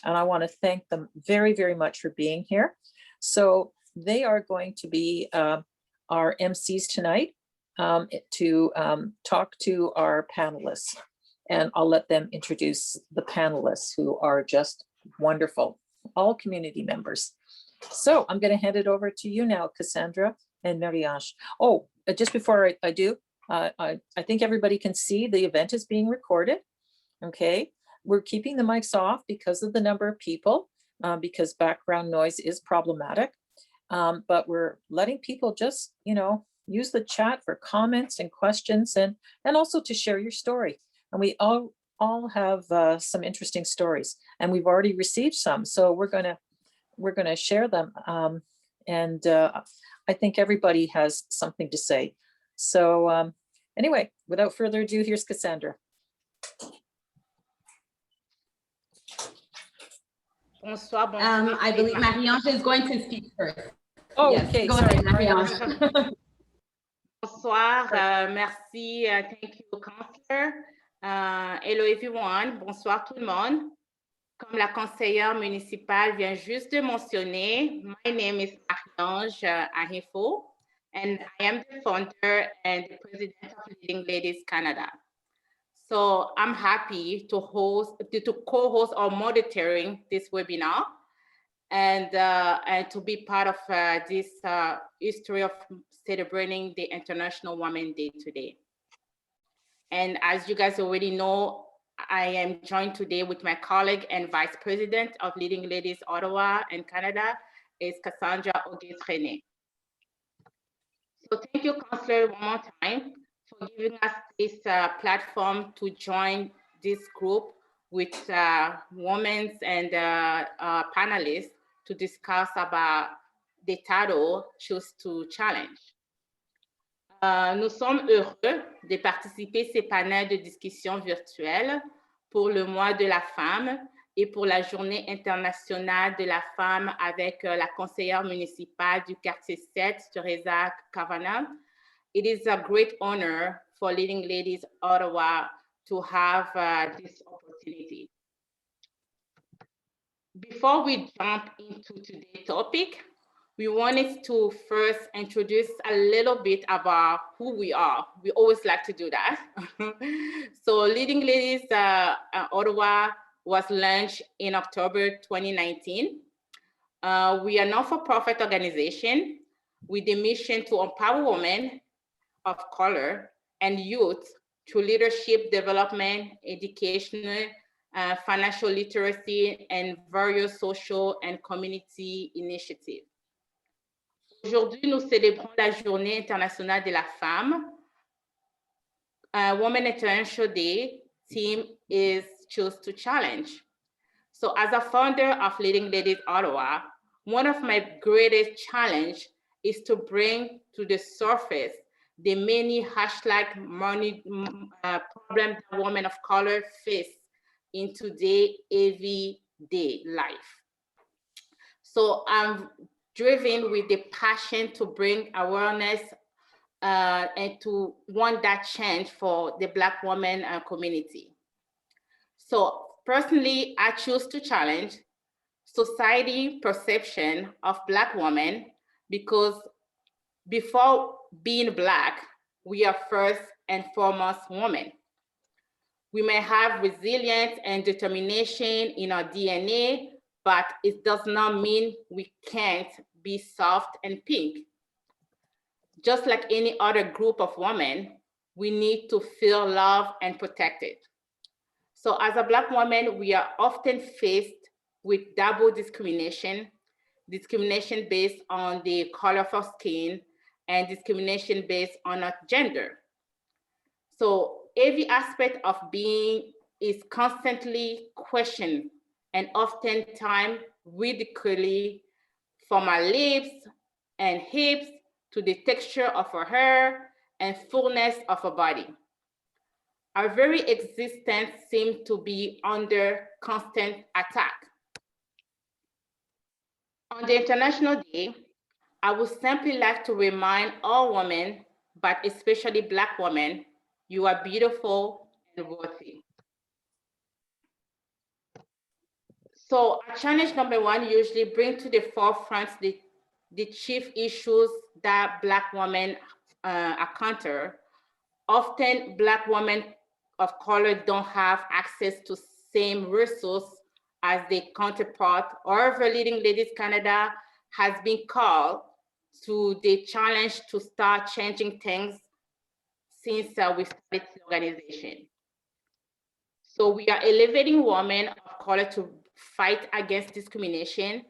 and I want to thank them very, very much for being here. So they are going to be our MCs tonight to talk to our panelists. And I'll let them introduce the panelists, who are just wonderful, all community members. So I'm going to hand it over to you now, Cassandra and Marie-Ange. Oh, just before I do, I think everybody can see the event is being recorded. Okay, we're keeping the mics off because of the number of people, because background noise is problematic. But we're letting people just, use the chat for comments and questions, and also to share your story. And we all have some interesting stories, and we've already received some. So we're gonna share them. I think everybody has something to say. So anyway, without further ado, here's Cassandra. Bonsoir, bonsoir. I believe Marie-Ange is going to speak first. Oh, yes. okay. Go Sorry, ahead, Marie-Ange. Bonsoir, merci, thank you, Counselor. Hello everyone, bonsoir tout le monde. Comme la conseillère municipale vient juste de mentionner, my name is Marie-Ange Ahinful, and I am the founder and the president of Leading Ladies Canada. So I'm happy to co-host or monitoring this webinar, and to be part of this history of celebrating the International Women's Day today. And as you guys already know, I am joined today with my colleague and Vice President of Leading Ladies Ottawa and Canada, is Cassandra Auguste-Rene. So thank you, Councillor, one more time for giving us this platform to join this group with women and panelists to discuss about the title, Choose to Challenge. Nous sommes heureux de participer à ces panels de discussion virtuels pour le mois de la femme et pour la journée internationale de la femme avec la conseillère municipale du quartier 7, Teresa Kavanagh. It is a great honor for Leading Ladies Ottawa to have this opportunity. Before we jump into today's topic, we wanted to first introduce a little bit about who we are. We always like to do that. So Leading Ladies Ottawa was launched in October 2019. We are a not-for-profit organization with the mission to empower women of color and youth through leadership development, educational, financial literacy, and various social and community initiatives. Aujourd'hui, nous célébrons la Journée internationale de la femme. Women International Day theme is Choose to Challenge. So as a founder of Leading Ladies Ottawa, one of my greatest challenges is to bring to the surface the many money problems that women of color face in today's everyday life. So I'm driven with the passion to bring awareness and to want that change for the Black woman community. So personally, I choose to challenge society perception of Black women because before being Black, we are first and foremost women. We may have resilience and determination in our DNA, but it does not mean we can't be soft and pink. Just like any other group of women, we need to feel loved and protected. So as a Black woman, we are often faced with double discrimination based on the color of our skin and discrimination based on our gender. So every aspect of being is constantly questioned and oftentimes ridiculously, from our lips and hips to the texture of our hair and fullness of our body. Our very existence seems to be under constant attack. On the International Day, I would simply like to remind all women, but especially Black women, you are beautiful and worthy. So challenge number one usually bring to the forefront the chief issues that Black women encounter. Often Black women of color don't have access to same resources as their counterpart. However, Leading Ladies Canada has been called to the challenge to start changing things since we started the organization. So we are elevating women of color to fight against discrimination.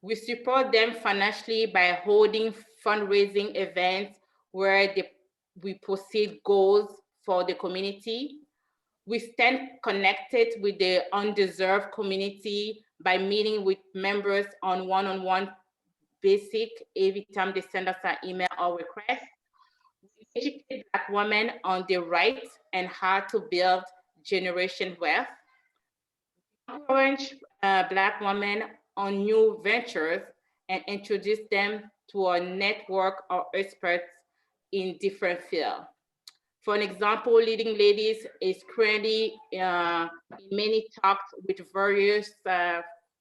We support them financially by holding fundraising events where we proceed goals for the community. We stand connected with the undeserved community by meeting with members on one-on-one basis every time they send us an email or request. We educate Black women on their rights and how to build generation wealth. Encourage Black women on new ventures and introduce them to a network of experts in different fields. For an example, Leading Ladies is currently in many talks with various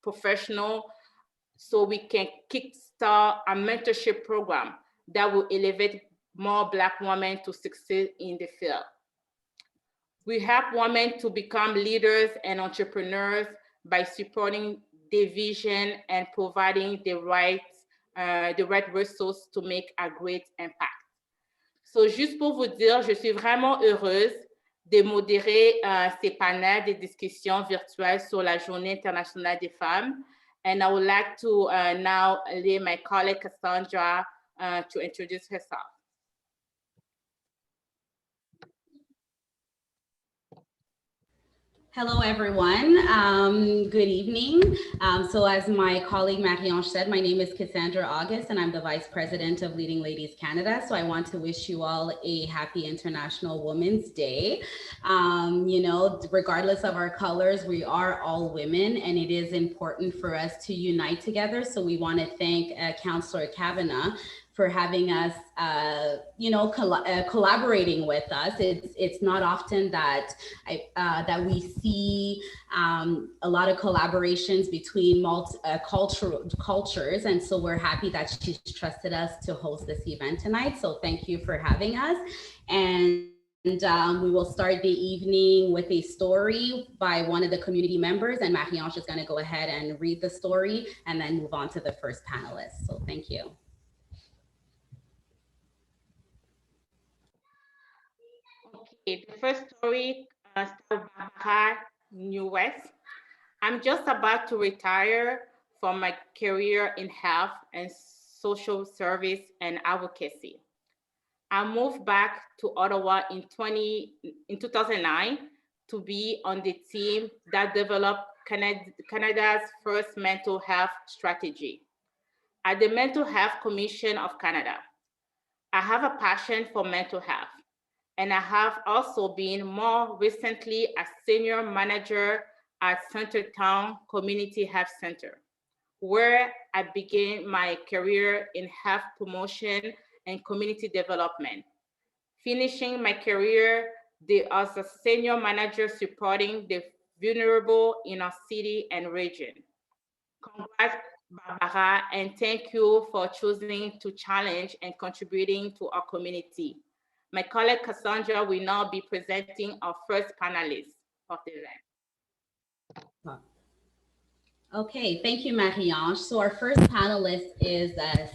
professionals so we can kickstart a mentorship program that will elevate more Black women to succeed in the field. We help women to become leaders and entrepreneurs by supporting their vision and providing the right resources to make a great impact. So, juste pour vous dire, je suis vraiment heureuse de modérer ces panels de discussion virtuelles sur la Journée internationale des femmes. And I would like to now leave my colleague Cassandra to introduce herself. Hello, everyone. Good evening. So as my colleague Marie-Ange said, my name is Cassandra Auguste, and I'm the Vice President of Leading Ladies Canada. So I want to wish you all a happy International Women's Day. You know, regardless of our colors, we are all women, and it is important for us to unite together. So we want to thank Councillor Kavanagh for having us, collaborating with us. It's not often that that we see a lot of collaborations between cultures, and so we're happy that she's trusted us to host this event tonight. So thank you for having us, and we will start the evening with a story by one of the community members, and Marie-Ange is going to go ahead and read the story and then move on to the first panelist. So thank you. Okay, the first story starts Barbara New West. I'm just about to retire from my career in health and social service and advocacy. I moved back to Ottawa in 2009 to be on the team that developed Canada's first mental health strategy. At the Mental Health Commission of Canada, I have a passion for mental health. And I have also been more recently a senior manager at Centertown Community Health Center, where I began my career in health promotion and community development. Finishing my career as a senior manager supporting the vulnerable in our city and region. Congrats, Barbara, and thank you for choosing to challenge and contributing to our community. My colleague Cassandra will now be presenting our first panelist of the event. Okay, thank you, Marie-Ange. So our first panelist is as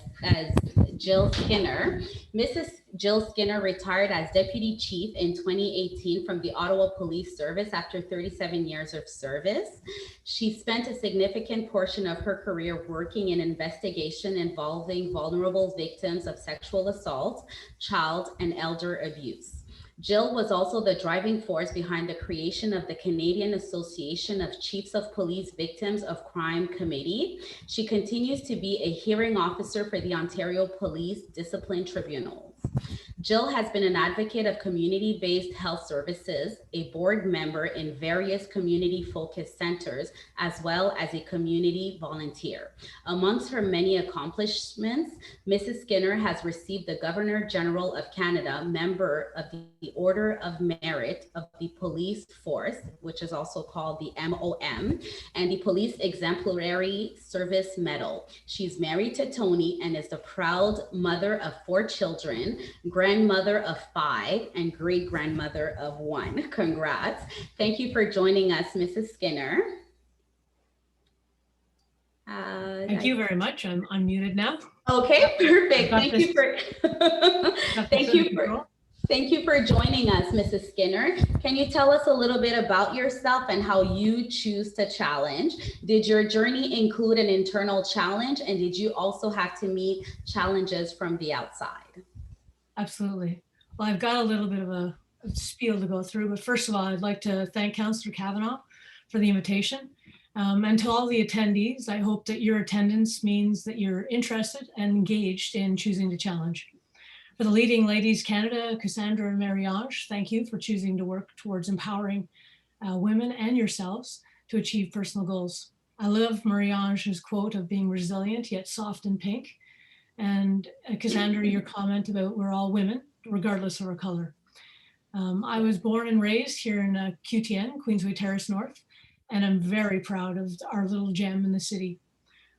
Jill Skinner. Mrs. Jill Skinner retired as Deputy Chief in 2018 from the Ottawa Police Service after 37 years of service. She spent a significant portion of her career working in investigation involving vulnerable victims of sexual assault, child and elder abuse. Jill was also the driving force behind the creation of the Canadian Association of Chiefs of Police Victims of Crime Committee. She continues to be a hearing officer for the Ontario Police Discipline Tribunals. Jill has been an advocate of community-based health services, a board member in various community-focused centers, as well as a community volunteer. Amongst her many accomplishments, Mrs. Skinner has received the Governor General of Canada Member of the Order of Merit of the Police Force, which is also called the MOM, and the Police Exemplary Service Medal. She's married to Tony and is the proud mother of 4 children, grandmother of 5, and great-grandmother of 1. Congrats. Thank you for joining us, Mrs. Skinner. Thank you very much. I'm unmuted now. Okay, perfect. Thank you for joining us, Mrs. Skinner. Can you tell us a little bit about yourself and how you choose to challenge? Did your journey include an internal challenge, and did you also have to meet challenges from the outside? Absolutely. Well, I've got a little bit of a spiel to go through, but first of all, I'd like to thank Councillor Kavanaugh for the invitation. And to all the attendees, I hope that your attendance means that you're interested and engaged in choosing to challenge. For the Leading Ladies Canada, Cassandra and Marie-Ange, thank you for choosing to work towards empowering women and yourselves to achieve personal goals. I love Marie-Ange's quote of being resilient yet soft and pink. And Cassandra, your comment about we're all women, regardless of our color. I was born and raised here in QTN, Queensway Terrace North, and I'm very proud of our little gem in the city.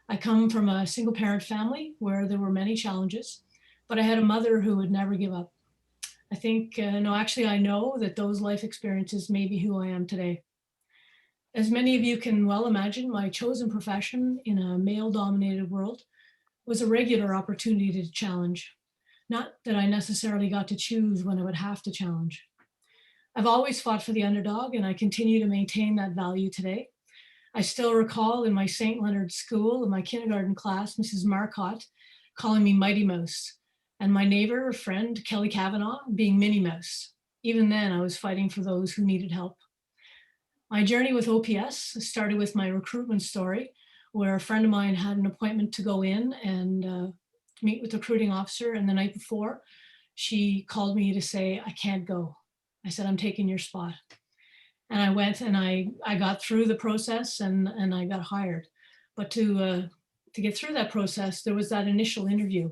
I come from a single parent family where there were many challenges, but I had a mother who would never give up. I think, I know that those life experiences made me who I am today. As many of you can well imagine, my chosen profession in a male-dominated world was a regular opportunity to challenge. Not that I necessarily got to choose when I would have to challenge. I've always fought for the underdog, and I continue to maintain that value today. I still recall in my St. Leonard school, in my kindergarten class, Mrs. Mar8 calling me Mighty Mouse, and my neighbor, friend, Kelly Kavanaugh, being Minnie Mouse. Even then, I was fighting for those who needed help. My journey with OPS started with my recruitment story, where a friend of mine had an appointment to go in and meet with the recruiting officer, and the night before, she called me to say, I can't go. I said, I'm taking your spot. And I went and I got through the process and I got hired. But to get through that process, there was that initial interview.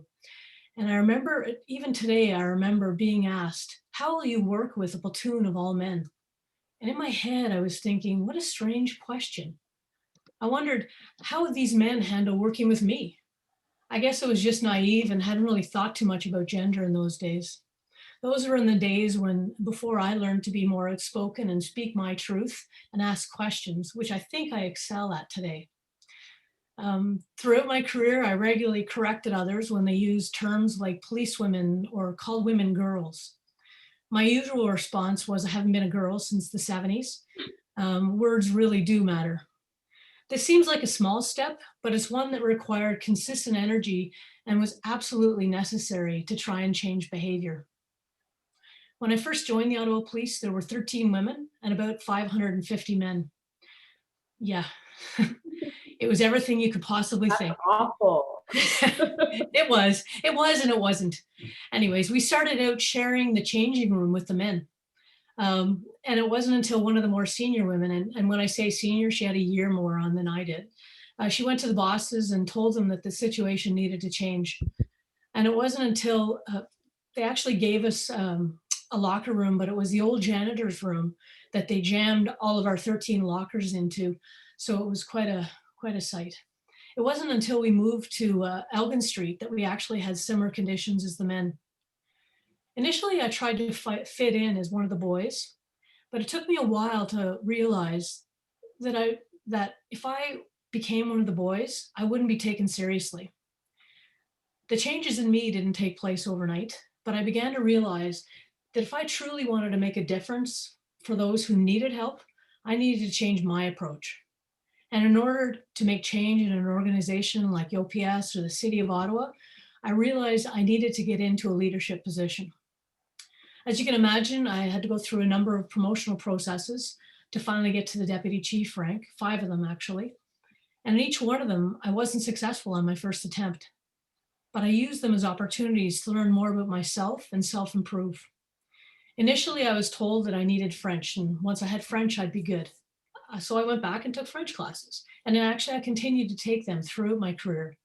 And I remember, even today, I remember being asked, how will you work with a platoon of all men? And in my head, I was thinking, what a strange question. I wondered, how would these men handle working with me? I guess I was just naive and hadn't really thought too much about gender in those days. Those were in the days before I learned to be more outspoken and speak my truth and ask questions, which I think I excel at today. Throughout my career, I regularly corrected others when they used terms like policewomen or called women girls. My usual response was, I haven't been a girl since the 70s. Words really do matter. This seems like a small step, but it's one that required consistent energy and was absolutely necessary to try and change behavior. When I first joined the Ottawa Police, there were 13 women and about 550 men. Yeah, it was everything you could possibly think. Awful. It was and it wasn't. Anyways, we started out sharing the changing room with the men. And it wasn't until one of the more senior women, and when I say senior, she had a year more on than I did. She went to the bosses and told them that the situation needed to change. And it wasn't until they actually gave us a locker room, but it was the old janitor's room that they jammed all of our 13 lockers into. So it was quite a sight. It wasn't until we moved to Elgin Street that we actually had similar conditions as the men. Initially, I tried to fit in as one of the boys, but it took me a while to realize that if I became one of the boys, I wouldn't be taken seriously. The changes in me didn't take place overnight, but I began to realize that if I truly wanted to make a difference for those who needed help, I needed to change my approach. And in order to make change in an organization like OPS or the City of Ottawa, I realized I needed to get into a leadership position. As you can imagine, I had to go through a number of promotional processes to finally get to the deputy chief rank, 5 of them actually. And in each one of them, I wasn't successful on my first attempt. but I used them as opportunities to learn more about myself and self-improve. Initially, I was told that I needed French, and once I had French, I'd be good. So I went back and took French classes, and then actually I continued to take them throughout my career.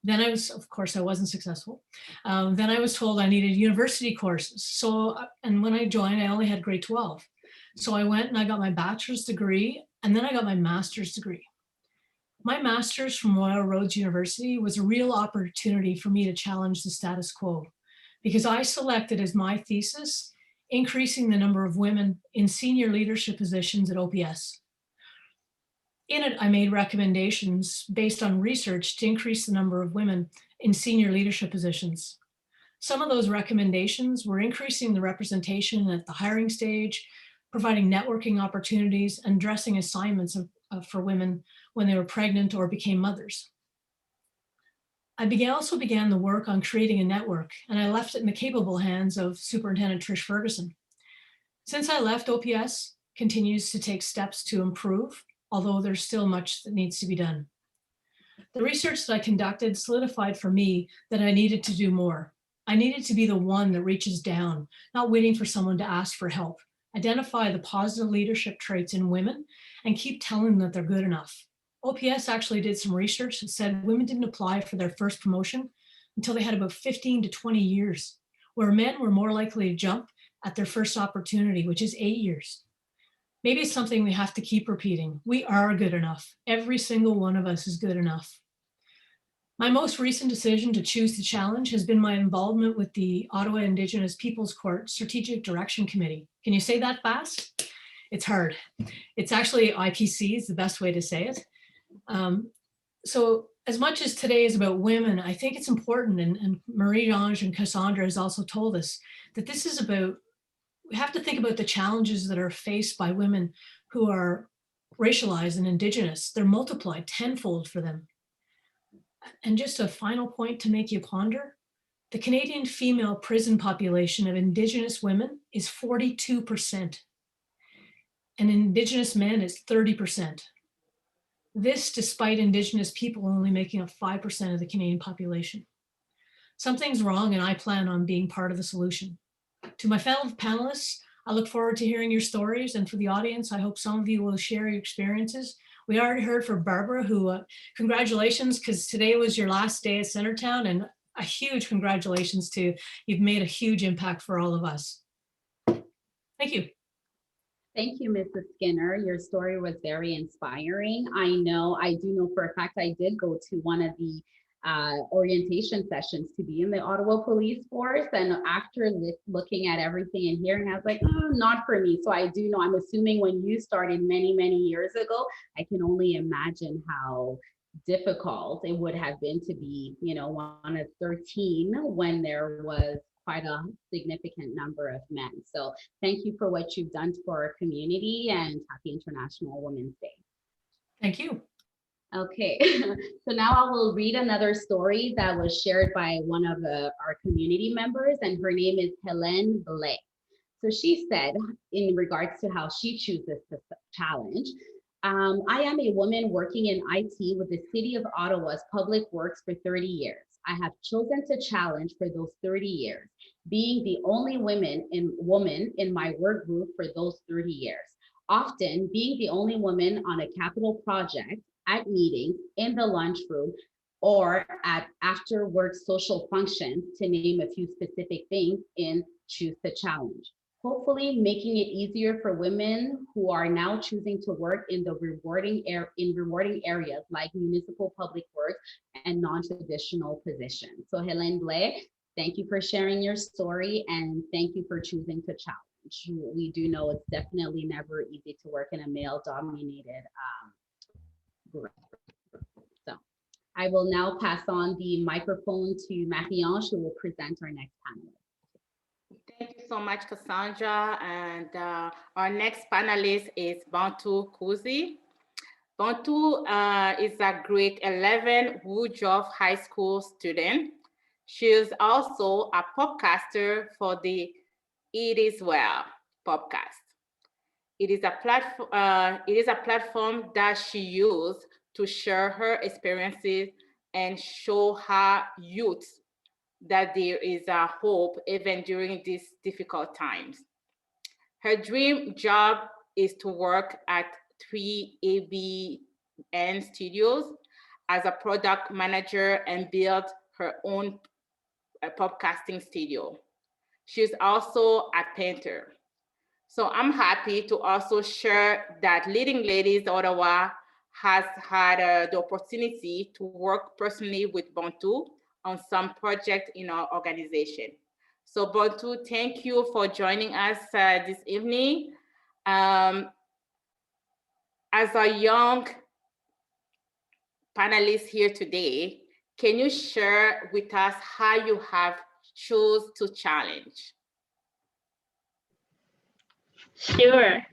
Then I was, of course, I wasn't successful. Then I was told I needed university courses. So, and when I joined, I only had grade 12. So I went and I got my bachelor's degree, and then I got my master's degree. My master's from Royal Roads University was a real opportunity for me to challenge the status quo, because I selected as my thesis, increasing the number of women in senior leadership positions at OPS. In it, I made recommendations based on research to increase the number of women in senior leadership positions. Some of those recommendations were increasing the representation at the hiring stage, providing networking opportunities, and addressing assignments for women when they were pregnant or became mothers. I also began the work on creating a network, and I left it in the capable hands of Superintendent Trish Ferguson. Since I left, OPS continues to take steps to improve, although there's still much that needs to be done. The research that I conducted solidified for me that I needed to do more. I needed to be the one that reaches down, not waiting for someone to ask for help, identify the positive leadership traits in women, and keep telling them that they're good enough. OPS actually did some research that said women didn't apply for their first promotion until they had about 15 to 20 years, where men were more likely to jump at their first opportunity, which is 8 years. Maybe it's something we have to keep repeating. We are good enough. Every single one of us is good enough. My most recent decision to choose the challenge has been my involvement with the Ottawa Indigenous Peoples Court Strategic Direction Committee. Can you say that fast? It's hard. It's actually IPC is the best way to say it. So as much as today is about women, I think it's important, and Marie-Ange and Cassandra has also told us that this is about, we have to think about the challenges that are faced by women who are racialized and Indigenous. They're multiplied tenfold for them. And just a final point to make you ponder, the Canadian female prison population of Indigenous women is 42%, and Indigenous men is 30%. This despite Indigenous people only making up 5% of the Canadian population. Something's wrong, and I plan on being part of the solution. To my fellow panelists, I look forward to hearing your stories, and for the audience, I hope some of you will share your experiences. We already heard from Barbara, who congratulations, because today was your last day at Centertown, and a huge congratulations to you've made a huge impact for all of us. Thank you. Thank you, Mrs. Skinner. Your story was very inspiring. I do know for a fact I did go to one of the orientation sessions to be in the Ottawa Police Force. And after looking at everything and hearing, I was like, not for me. So I do know, I'm assuming when you started many, many years ago, I can only imagine how difficult it would have been to be, one of 13 when there was quite a significant number of men. So thank you for what you've done for our community, and happy International Women's Day. Thank you. Okay, so now I will read another story that was shared by one of our community members, and her name is Helene Blais. So she said, in regards to how she chooses the challenge, I am a woman working in IT with the City of Ottawa's Public Works for 30 years. I have chosen to challenge for those 30 years, being the only woman in my work group for those 30 years. Often being the only woman on a capital project, at meetings, in the lunchroom, or at after work social functions, to name a few specific things in Choose the Challenge. Hopefully making it easier for women who are now choosing to work in the rewarding areas like municipal public works and non-traditional positions. So Helene Blais, thank you for sharing your story, and thank you for choosing to challenge. We do know it's definitely never easy to work in a male-dominated group. So I will now pass on the microphone to Marie-Ange, who will present our next panelist. Thank you so much, Cassandra. And our next panelist is Bantu Kuzi. Bontu is a grade 11 Woodroffe High School student. She is also a podcaster for the It Is Well podcast. It is a platform that she used to share her experiences and show her youth that there is a hope even during these difficult times. Her dream job is to work at 3ABN Studios as a product manager and build her own podcasting studio. She's also a painter. So I'm happy to also share that Leading Ladies Ottawa has had the opportunity to work personally with Bontu on some project in our organization. So Bontu, thank you for joining us this evening. As a young panelist here today, can you share with us how you have chose to challenge? Sure.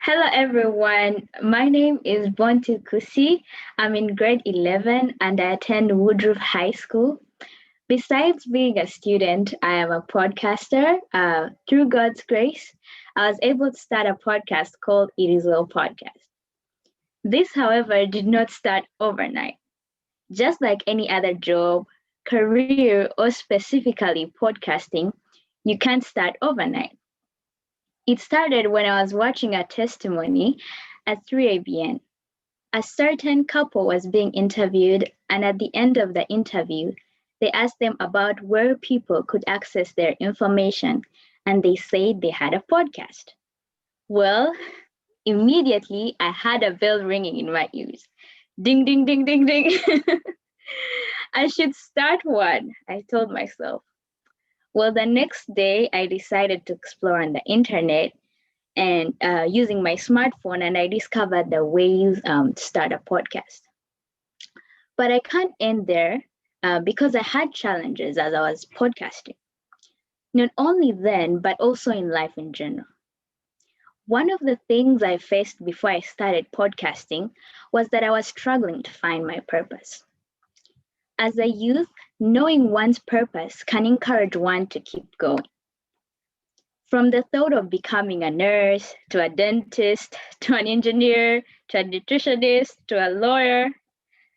Hello, everyone. My name is Bantu Kuzi. I'm in grade 11 and I attend Woodroffe High School. Besides being a student, I am a podcaster. Through God's grace, I was able to start a podcast called It Is Well Podcast. This, however, did not start overnight. Just like any other job, career, or specifically podcasting, you can't start overnight. It started when I was watching a testimony at 3ABN. A certain couple was being interviewed, and at the end of the interview, they asked them about where people could access their information, and they said they had a podcast. Well, immediately I had a bell ringing in my ears. Ding, ding, ding, ding, ding. I should start one, I told myself. Well, the next day, I decided to explore on the internet and using my smartphone, and I discovered the ways to start a podcast. But I can't end there because I had challenges as I was podcasting. Not only then, but also in life in general. One of the things I faced before I started podcasting was that I was struggling to find my purpose. As a youth, knowing one's purpose can encourage one to keep going. From the thought of becoming a nurse, to a dentist, to an engineer, to a nutritionist, to a lawyer.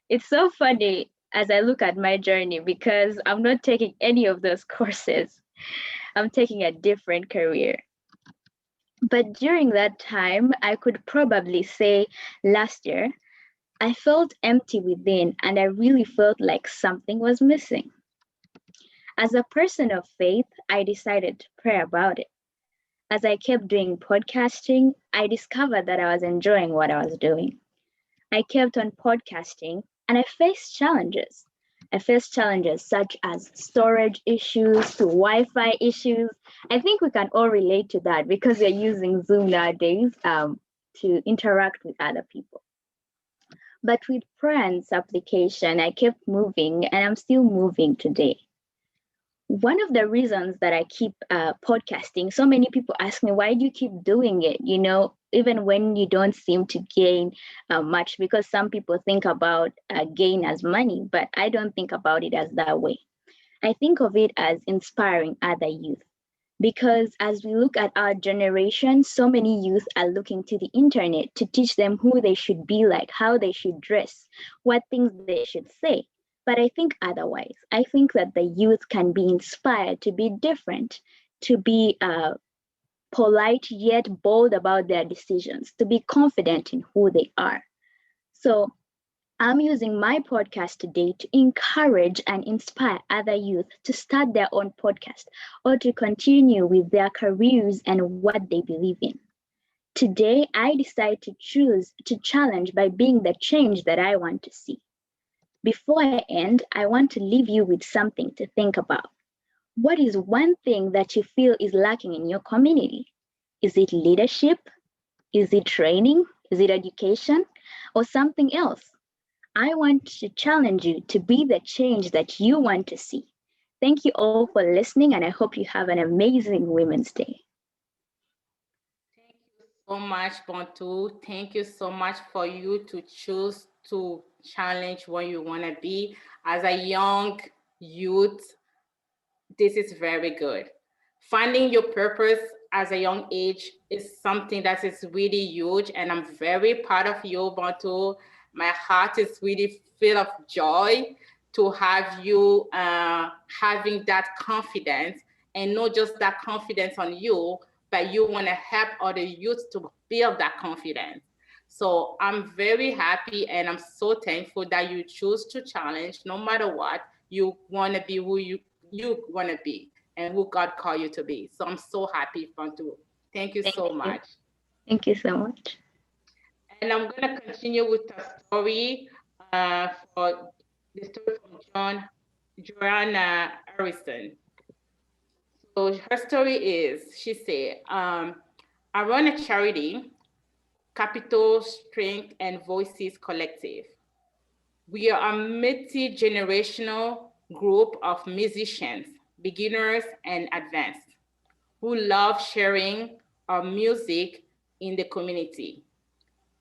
It's so funny as I look at my journey because I'm not taking any of those courses. I'm taking a different career. But during that time, I could probably say last year, I felt empty within and I really felt like something was missing. As a person of faith, I decided to pray about it. As I kept doing podcasting, I discovered that I was enjoying what I was doing. I kept on podcasting and I faced challenges. I faced challenges such as storage issues to Wi-Fi issues. I think we can all relate to that because we're using Zoom nowadays to interact with other people. But with prayer and supplication, I kept moving and I'm still moving today. One of the reasons that I keep podcasting, so many people ask me, why do you keep doing it? You know, even when you don't seem to gain much, because some people think about gain as money, but I don't think about it as that way. I think of it as inspiring other youth. Because as we look at our generation, so many youth are looking to the internet to teach them who they should be like, how they should dress, what things they should say. But I think otherwise. I think that the youth can be inspired to be different, to be polite yet bold about their decisions, to be confident in who they are. So I'm using my podcast today to encourage and inspire other youth to start their own podcast or to continue with their careers and what they believe in. Today, I decide to choose to challenge by being the change that I want to see. Before I end, I want to leave you with something to think about. What is one thing that you feel is lacking in your community? Is it leadership? Is it training? Is it education? Or something else? I want to challenge you to be the change that you want to see. Thank you all for listening, and I hope you have an amazing Women's Day. Thank you so much, Bontu. Thank you so much for you to choose to challenge what you want to be. As a young youth, this is very good. Finding your purpose as a young age is something that is really huge, and I'm very proud of you, Bontu, my heart is really filled of joy to have you having that confidence, and not just that confidence on you, but you want to help other youth to build that confidence. So I'm very happy and I'm so thankful that you choose to challenge. No matter what, you want to be who you want to be and who God called you to be. So I'm so happy, Bantu. Thank you so much. Thank you so much. And I'm going to continue with the story for the story from Joanna Harrison. So her story is, she said, I run a charity, Capital, Strength, and Voices Collective. We are a multi-generational group of musicians, beginners and advanced, who love sharing our music in the community.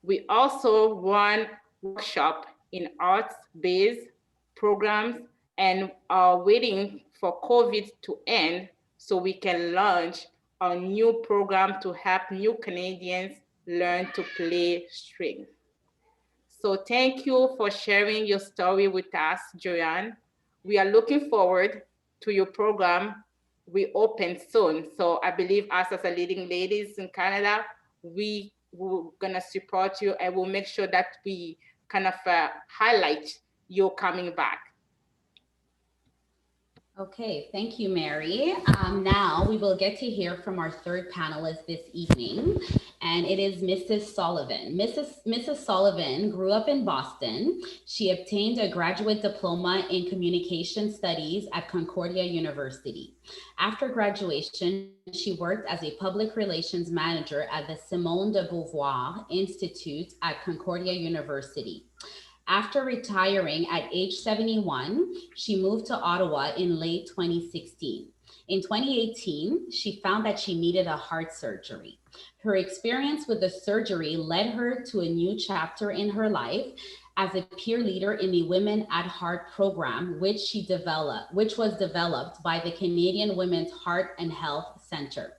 We also run workshops in arts-based programs and are waiting for COVID to end so we can launch a new program to help new Canadians learn to play strings. So thank you for sharing your story with us, Joanne. We are looking forward to your program we open soon. So I believe us as a leading ladies in Canada, we will gonna support you and we'll make sure that we kind of highlight your coming back. Okay, thank you, Mary. Now we will get to hear from our third panelist this evening, and it is Mrs. Sullivan. Mrs. Sullivan grew up in Boston. She obtained a graduate diploma in communication studies at Concordia University. After graduation, she worked as a public relations manager at the Simone de Beauvoir Institute at Concordia University. After retiring at age 71, she moved to Ottawa in late 2016. In 2018, she found that she needed a heart surgery. Her experience with the surgery led her to a new chapter in her life as a peer leader in the Women at Heart program, which was developed by the Canadian Women's Heart and Health Centre.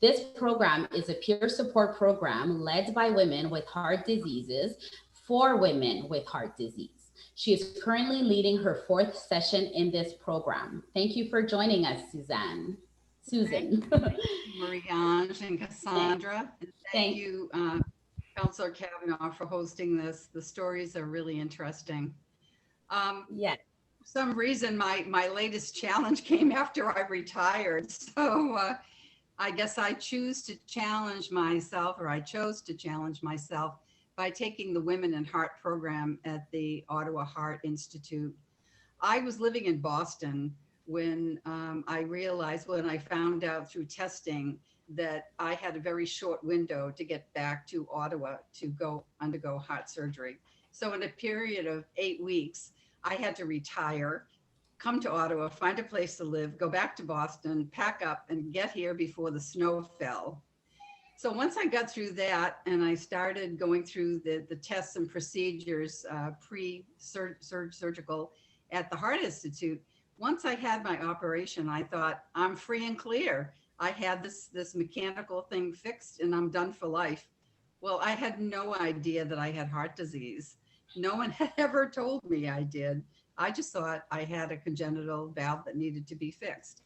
This program is a peer support program led by women with heart diseases for women with heart disease. She is currently leading her 4th session in this program. Thank you for joining us, Susan. Marie-Ange and Cassandra. And thank you, Councillor Kavanaugh, for hosting this. The stories are really interesting. Yes. For some reason, my latest challenge came after I retired. So I guess I chose to challenge myself by taking the Women in Heart program at the Ottawa Heart Institute. I was living in Boston when I realized, when I found out through testing that I had a very short window to get back to Ottawa to go undergo heart surgery. So in a period of 8 weeks, I had to retire, come to Ottawa, find a place to live, go back to Boston, pack up and get here before the snow fell. So once I got through that and I started going through the tests and procedures pre-surgical at the Heart Institute, once I had my operation, I thought, I'm free and clear. I had this mechanical thing fixed and I'm done for life. Well, I had no idea that I had heart disease. No one had ever told me I did. I just thought I had a congenital valve that needed to be fixed.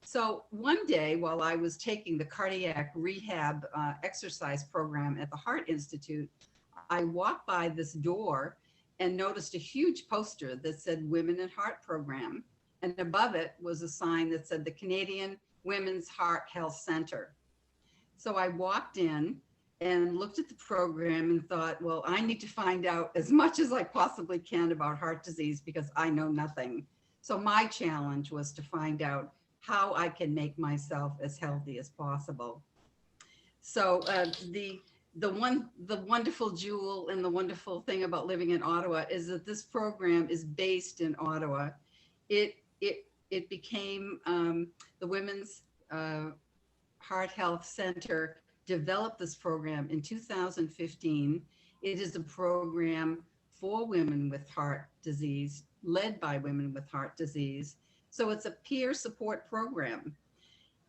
So one day while I was taking the cardiac rehab exercise program at the Heart Institute, I walked by this door and noticed a huge poster that said Women in Heart Program. And above it was a sign that said the Canadian Women's Heart Health Centre. So I walked in and looked at the program and thought, well, I need to find out as much as I possibly can about heart disease because I know nothing. So my challenge was to find out how I can make myself as healthy as possible. So the wonderful jewel and the wonderful thing about living in Ottawa is that this program is based in Ottawa. It became the Women's Heart Health Center developed this program in 2015. It is a program for women with heart disease, led by women with heart disease. So it's a peer support program.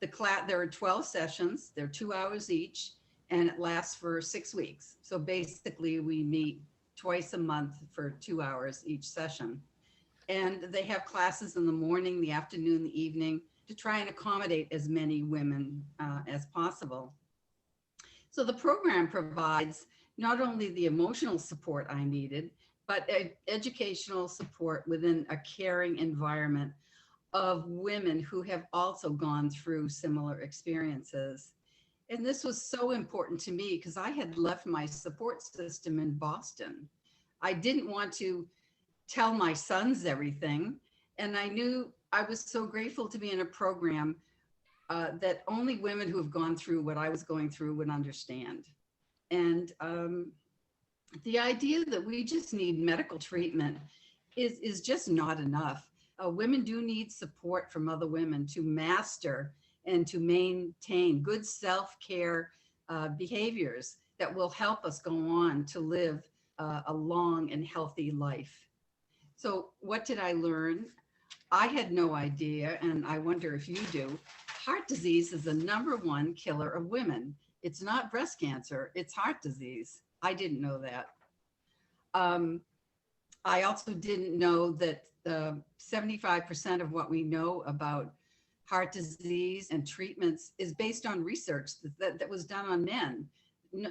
There are 12 sessions, they're 2 hours each, and it lasts for 6 weeks. So basically we meet twice a month for 2 hours each session. And they have classes in the morning, the afternoon, the evening, to try and accommodate as many women as possible. So the program provides not only the emotional support I needed, but educational support within a caring environment of women who have also gone through similar experiences. And this was so important to me because I had left my support system in Boston. I didn't want to tell my sons everything. And I knew I was so grateful to be in a program that only women who have gone through what I was going through would understand. And the idea that we just need medical treatment is just not enough. Women do need support from other women to master and to maintain good self-care behaviors that will help us go on to live a long and healthy life. So what did I learn? I had no idea, and I wonder if you do. Heart disease is the #1 killer of women. It's not breast cancer, it's heart disease. I didn't know that. I also didn't know that 75% of what we know about heart disease and treatments is based on research that was done on men.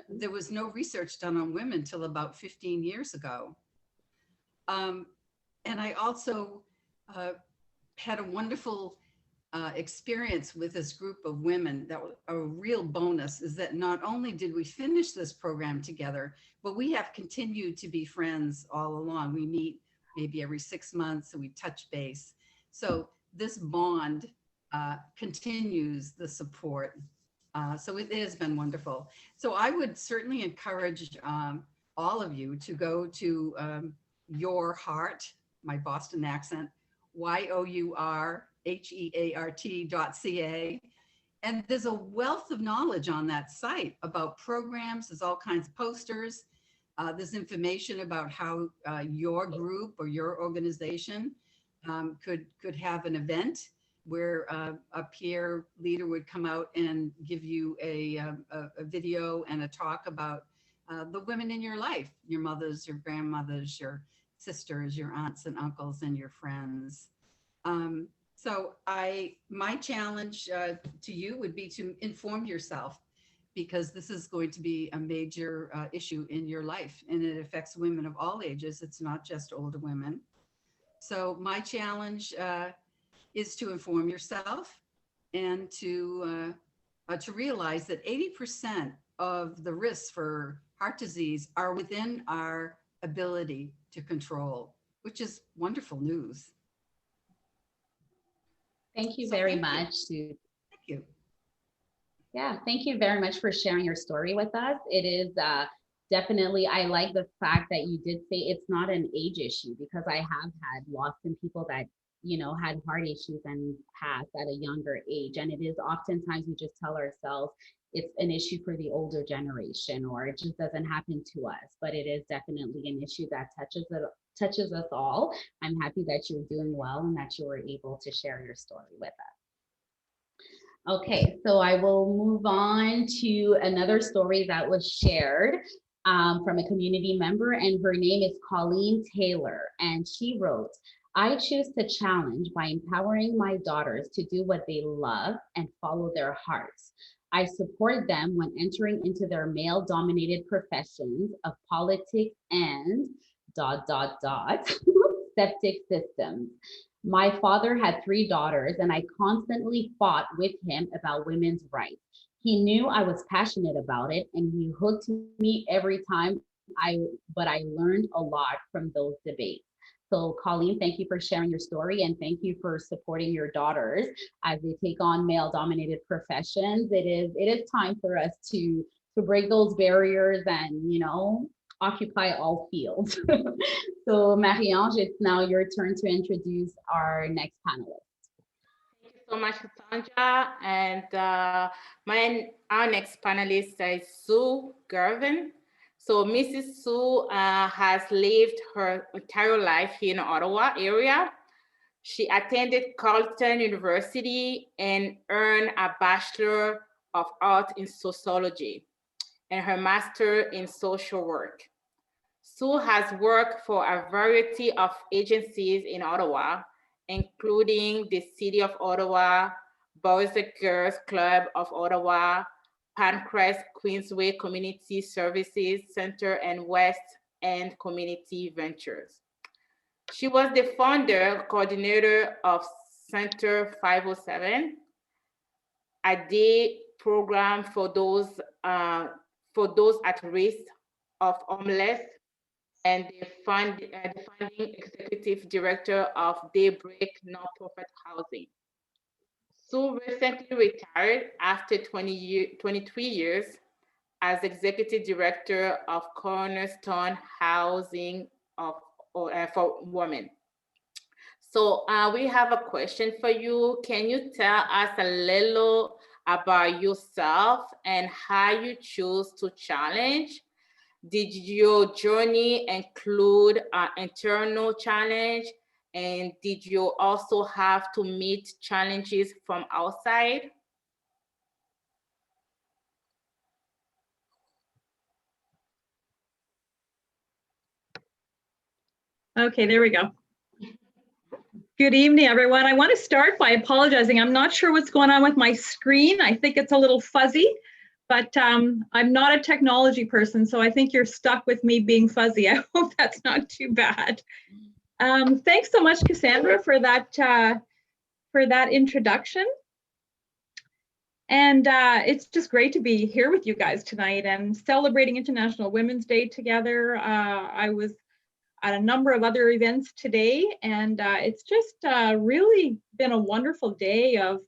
There was no research done on women until about 15 years ago. And I also had a wonderful experience with this group of women. That was a real bonus, is that not only did we finish this program together, but we have continued to be friends all along. We meet maybe every 6 months and we touch base. So this bond continues the support. So it has been wonderful. So I would certainly encourage all of you to go to Your Heart, my Boston accent, yourheart.ca. And there's a wealth of knowledge on that site about programs. There's all kinds of posters. There's information about how your group or your organization could have an event where a peer leader would come out and give you a video and a talk about the women in your life, your mothers, your grandmothers, your sisters, your aunts and uncles, and your friends. So my challenge to you would be to inform yourself, because this is going to be a major issue in your life, and it affects women of all ages. It's not just older women. So my challenge is to inform yourself and to realize that 80% of the risks for heart disease are within our ability to control, which is wonderful news. Thank you very much. Thank you. Yeah, thank you very much for sharing your story with us. It is definitely, I like the fact that you did say it's not an age issue, because I have had lost some people that, you know, had heart issues and passed at a younger age. And it is oftentimes we just tell ourselves it's an issue for the older generation, or it just doesn't happen to us. But it is definitely an issue that touches us all. I'm happy that you're doing well and that you were able to share your story with us. Okay, so I will move on to another story that was shared from a community member, and her name is Colleen Taylor, and she wrote, "I choose to challenge by empowering my daughters to do what they love and follow their hearts. I support them when entering into their male-dominated professions of politics and ... septic systems. My father had 3 daughters, and I constantly fought with him about women's rights. He knew I was passionate about it, and he hooked me every time but I learned a lot from those debates." So Colleen, thank you for sharing your story, and thank you for supporting your daughters as they take on male-dominated professions. It is time for us to break those barriers and, you know, occupy all fields. So Marie-Ange, it's now your turn to introduce our next panelist. Thank you so much, Cassandra. And our next panelist is Sue Girvin. So Mrs. Sue has lived her entire life here in Ottawa area. She attended Carleton University and earned a Bachelor of Arts in Sociology and her Master in Social Work. Sue has worked for a variety of agencies in Ottawa, including the City of Ottawa, Boys and Girls Club of Ottawa, Pancras Queensway Community Services Center, and West End Community Ventures. She was the founder, coordinator of Center 507, a day program for those at risk of homeless, and the founding executive director of Daybreak Nonprofit Housing. Sue recently retired after 23 years as executive director of Cornerstone Housing for Women. So we have a question for you. Can you tell us a little about yourself and how you choose to challenge? Did your journey include an internal challenge? And did you also have to meet challenges from outside? Okay, there we go. Good evening, everyone. I want to start by apologizing. I'm not sure what's going on with my screen. I think it's a little fuzzy, but I'm not a technology person, so I think you're stuck with me being fuzzy. I hope that's not too bad. Thanks so much, Cassandra, for that introduction. And it's just great to be here with you guys tonight and celebrating International Women's Day together. I was at a number of other events today, and it's just really been a wonderful day of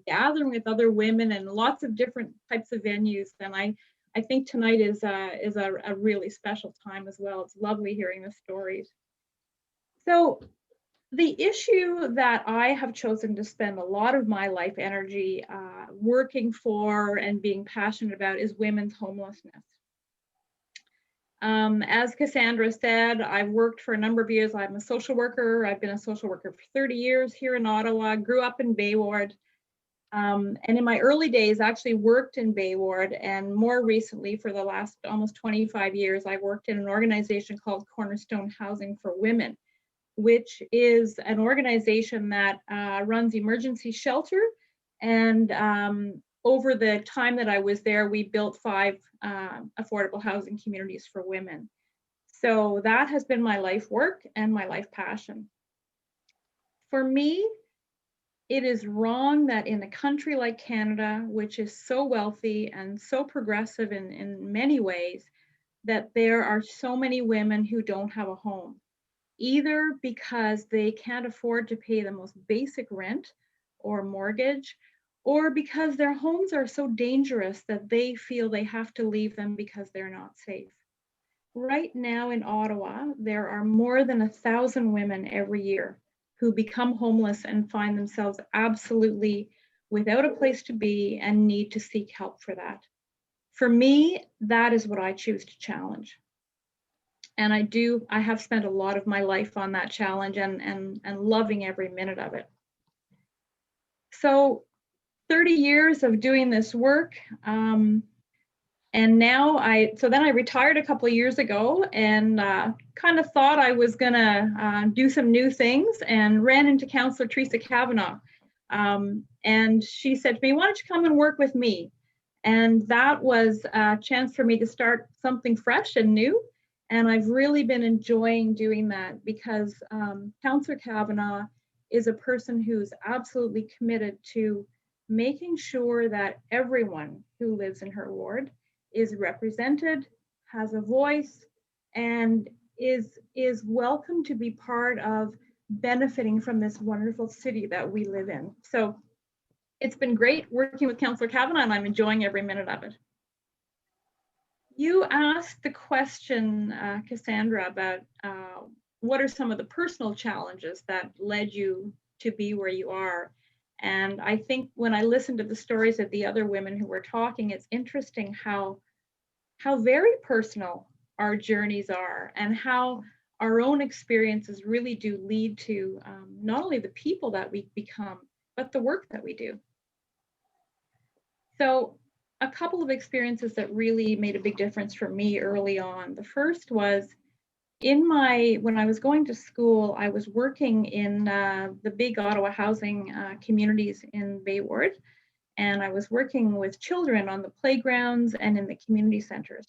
gathering with other women and lots of different types of venues. And I think tonight is a really special time as well. It's lovely hearing the stories. So the issue that I have chosen to spend a lot of my life energy working for and being passionate about is women's homelessness. As Cassandra said, I've worked for a number of years. I'm a social worker. I've been a social worker for 30 years here in Ottawa, grew up in Bay Ward. And in my early days, actually worked in Bay Ward. And more recently, for the last almost 25 years, I worked in an organization called Cornerstone Housing for Women, which is an organization that runs emergency shelter. And over the time that I was there, we built 5 affordable housing communities for women. So that has been my life work and my life passion. For me, it is wrong that in a country like Canada, which is so wealthy and so progressive in many ways, that there are so many women who don't have a home, either because they can't afford to pay the most basic rent or mortgage, or because their homes are so dangerous that they feel they have to leave them because they're not safe. Right now in Ottawa, there are more than 1,000 women every year who become homeless and find themselves absolutely without a place to be and need to seek help for that. For me, that is what I choose to challenge. And I have spent a lot of my life on that challenge and loving every minute of it. So 30 years of doing this work. And now then I retired a couple of years ago and kind of thought I was gonna do some new things and ran into Councillor Teresa Kavanaugh. And she said to me, why don't you come and work with me? And that was a chance for me to start something fresh and new. And I've really been enjoying doing that because Councillor Kavanaugh is a person who's absolutely committed to making sure that everyone who lives in her ward is represented, has a voice, and is welcome to be part of benefiting from this wonderful city that we live in. So it's been great working with Councillor Kavanaugh, and I'm enjoying every minute of it. You asked the question, Cassandra, about what are some of the personal challenges that led you to be where you are. And I think when I listened to the stories of the other women who were talking, it's interesting how very personal our journeys are and how our own experiences really do lead to not only the people that we become, but the work that we do. So a couple of experiences that really made a big difference for me early on. The first was when I was going to school, I was working in the big Ottawa housing communities in Bay Ward, and I was working with children on the playgrounds and in the community centers.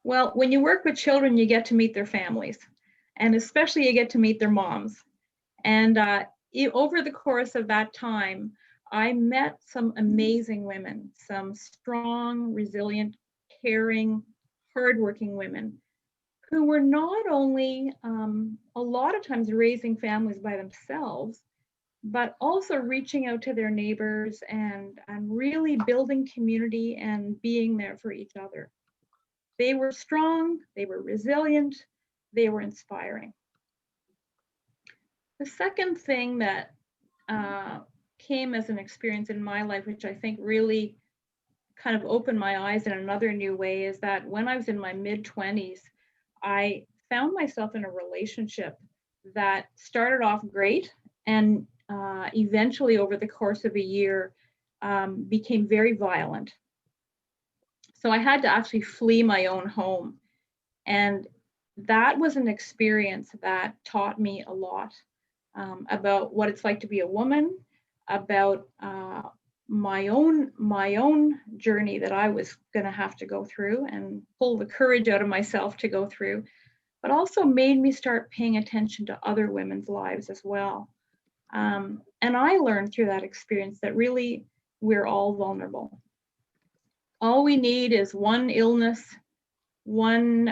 Well, when you work with children, you get to meet their families, and especially you get to meet their moms. And over the course of that time, I met some amazing women, some strong, resilient, caring, hardworking women who were not only a lot of times raising families by themselves, but also reaching out to their neighbors and really building community and being there for each other. They were strong, they were resilient, they were inspiring. The second thing that came as an experience in my life, which I think really kind of opened my eyes in another new way, is that when I was in my mid-20s, I found myself in a relationship that started off great and eventually over the course of a year became very violent. So I had to actually flee my own home. And that was an experience that taught me a lot about what it's like to be a woman, about my own journey that I was going to have to go through and pull the courage out of myself to go through, but also made me start paying attention to other women's lives as well. And I learned through that experience that really we're all vulnerable. All we need is one illness, one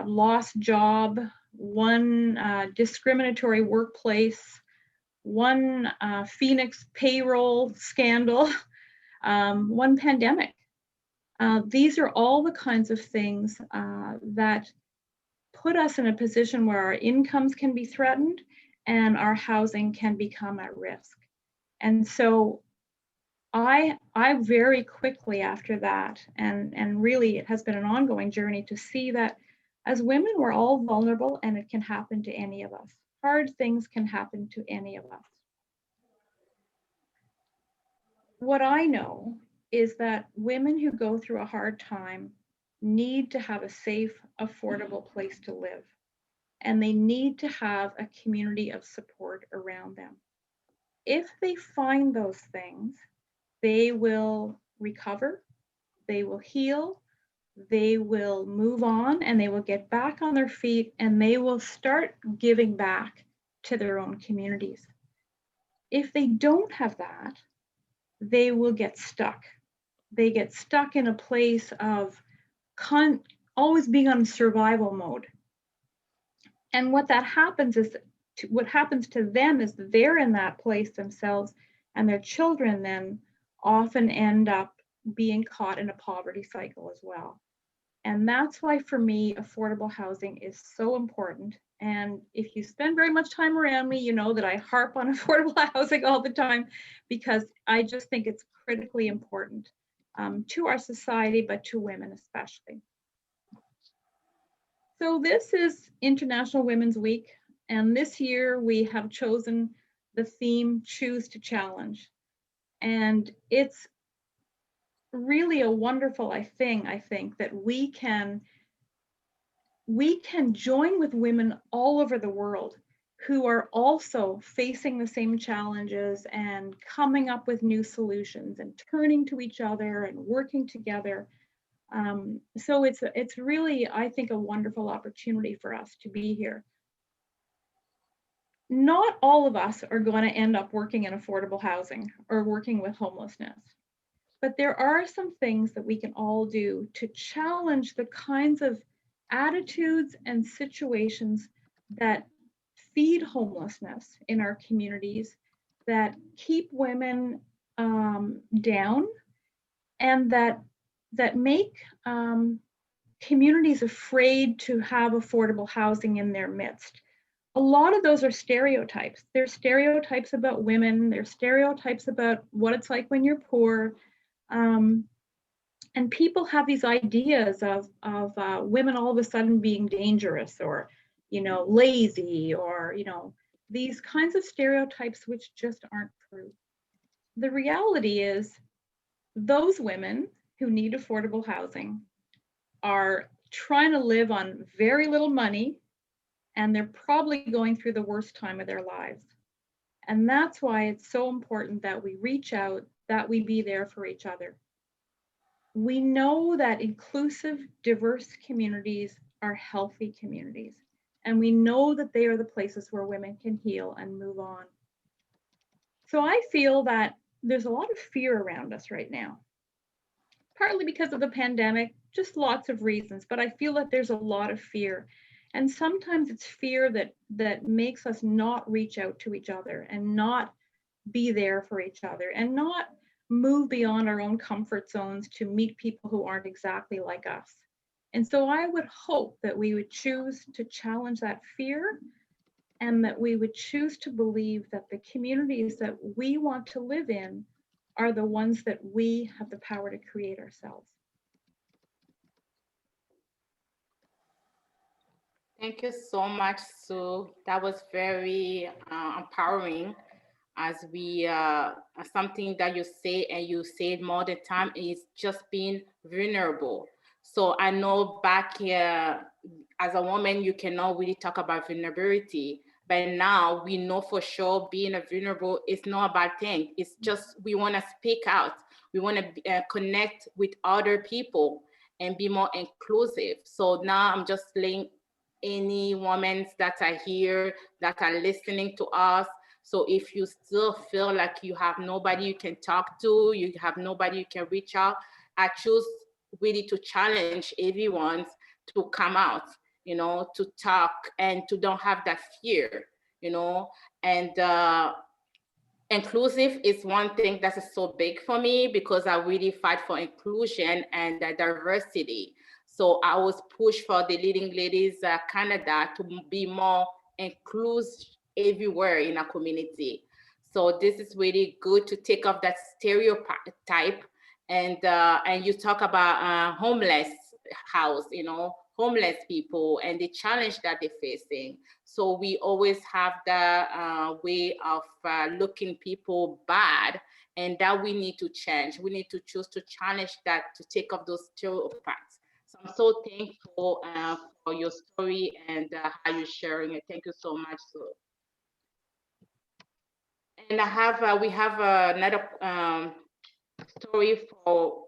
lost job, one discriminatory workplace, one Phoenix payroll scandal, one pandemic. These are all the kinds of things that put us in a position where our incomes can be threatened and our housing can become at risk. And so I very quickly after that, and really it has been an ongoing journey to see that as women, we're all vulnerable and it can happen to any of us. Hard things can happen to any of us. What I know is that women who go through a hard time need to have a safe, affordable place to live. And they need to have a community of support around them. If they find those things, they will recover, they will heal, they will move on, and they will get back on their feet, and they will start giving back to their own communities. If they don't have that, they will get stuck. They get stuck in a place of always being on survival mode. And what happens to them is they're in that place themselves, and their children then often end up being caught in a poverty cycle as well. And that's why, for me, affordable housing is so important. And if you spend very much time around me, you know that I harp on affordable housing all the time, because I just think it's critically important to our society, but to women especially. So this is International Women's Week, and this year we have chosen the theme Choose to Challenge. And it's really a wonderful thing, I think, that we can join with women all over the world who are also facing the same challenges and coming up with new solutions and turning to each other and working together. So it's really, I think, a wonderful opportunity for us to be here. Not all of us are going to end up working in affordable housing or working with homelessness, but there are some things that we can all do to challenge the kinds of attitudes and situations that feed homelessness in our communities, that keep women down, and that make communities afraid to have affordable housing in their midst. A lot of those are stereotypes. They're stereotypes about women. They're stereotypes about what it's like when you're poor. And people have these ideas of women all of a sudden being dangerous or, lazy or, these kinds of stereotypes which just aren't true. The reality is those women who need affordable housing are trying to live on very little money, and they're probably going through the worst time of their lives. And that's why it's so important that we reach out, that we be there for each other. We know that inclusive, diverse communities are healthy communities, and we know that they are the places where women can heal and move on. So I feel that there's a lot of fear around us right now, partly because of the pandemic, just lots of reasons, but I feel that there's a lot of fear. And sometimes it's fear that makes us not reach out to each other and not be there for each other and not move beyond our own comfort zones to meet people who aren't exactly like us. And so I would hope that we would choose to challenge that fear, and that we would choose to believe that the communities that we want to live in are the ones that we have the power to create ourselves. Thank you so much, Sue. That was very empowering. As we, something that you say, and you say it more the time, is just being vulnerable. So I know back here, as a woman, you cannot really talk about vulnerability, but now we know for sure being a vulnerable is not a bad thing. It's just, we want to speak out. We want to connect with other people and be more inclusive. So now I'm just letting any women that are here, that are listening to us. So if you still feel like you have nobody you can talk to, you have nobody you can reach out, I choose really to challenge everyone to come out, you know, to talk and to don't have that fear, you know. And inclusive is one thing that is so big for me, because I really fight for inclusion and diversity. So I was pushed for the Leading Ladies Canada to be more inclusive everywhere in our community. So this is really good to take off that stereotype. And you talk about homeless house, you know, homeless people and the challenge that they're facing. So we always have the way of looking people bad, and that we need to change. We need to choose to challenge that, to take off those stereotypes. So I'm so thankful for your story and how you're sharing it. Thank you so much, Sue. And we have another story for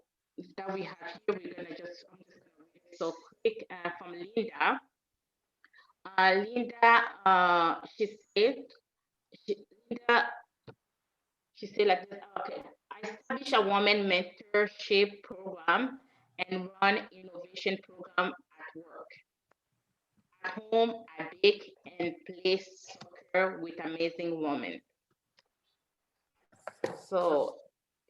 that we have here. I'm just gonna read it so quick from Linda. Linda, she said like this. Okay, I established a woman mentorship program and run innovation program at work. At home, I bake and play soccer with amazing women. So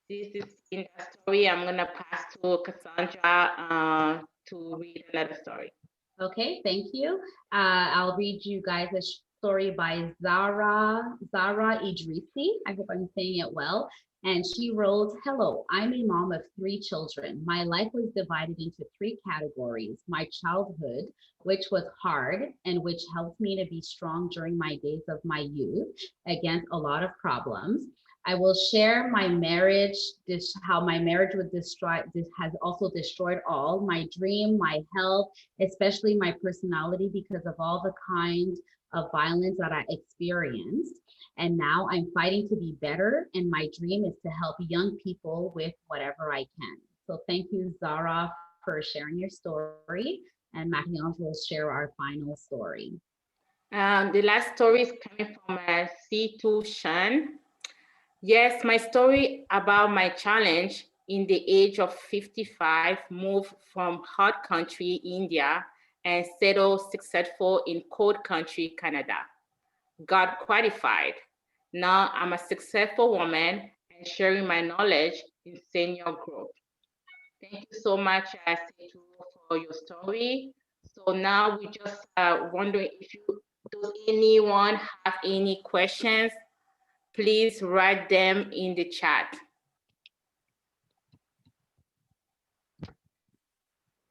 this is in the story. I'm gonna pass to Cassandra to read another story. Okay, thank you. I'll read you guys a story by Zara Idrisi. I hope I'm saying it well. And she wrote, "Hello, I'm a mom of 3 children. My life was divided into 3 categories. My childhood, which was hard and which helped me to be strong during my days of my youth against a lot of problems. I will share my marriage, how my marriage was destroyed. This has also destroyed all my dream, my health, especially my personality, because of all the kind of violence that I experienced. And now I'm fighting to be better. And my dream is to help young people with whatever I can." So thank you, Zara, for sharing your story. And Marie-Ange will share our final story. The last story is coming from C2 Shan. Yes, my story about my challenge in the age of 55, moved from hot country, India, and settled successful in cold country, Canada. Got qualified. Now I'm a successful woman and sharing my knowledge in senior group. Thank you so much, C2, for your story. So now we just wondering if does anyone have any questions? Please write them in the chat.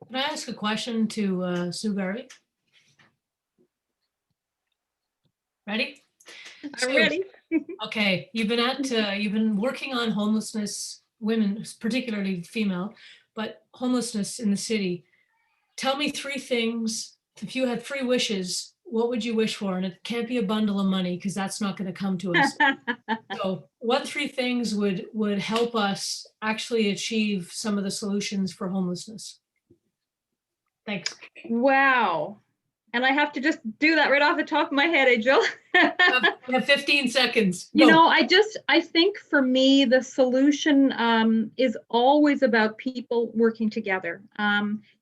Can I ask a question to Sue Garvey? Ready? I'm ready. Okay, you've been working on homelessness, women, particularly female, but homelessness in the city. tell me 3 things. If you had 3 wishes, what would you wish for? And it can't be a bundle of money because that's not going to come to us. So what 3 things would help us actually achieve some of the solutions for homelessness? Thanks. Wow. And I have to just do that right off the top of my head, Jill. You have 15 seconds. You Go. know, I think for me, the solution is always about people working together.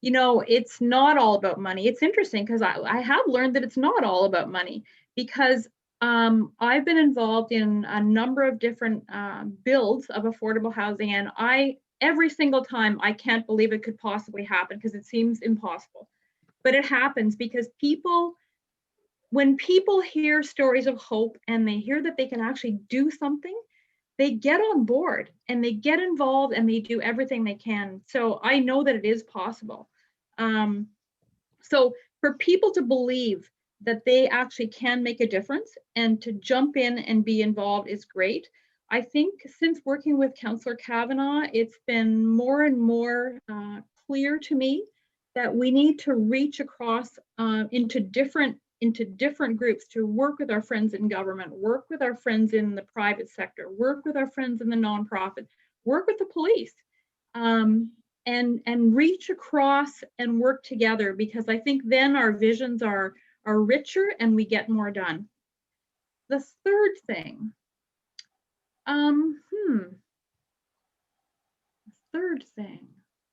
You know, it's not all about money. It's interesting because I have learned that it's not all about money, because I've been involved in a number of different builds of affordable housing, and every single time I can't believe it could possibly happen because it seems impossible. But it happens because when people hear stories of hope and they hear that they can actually do something, they get on board and they get involved and they do everything they can. So I know that it is possible. So for people to believe that they actually can make a difference and to jump in and be involved is great. I think since working with Councillor Kavanagh, it's been more and more clear to me that we need to reach across into different groups, to work with our friends in government, work with our friends in the private sector, work with our friends in the nonprofit, work with the police, and reach across and work together, because I think then our visions are richer and we get more done. The third thing,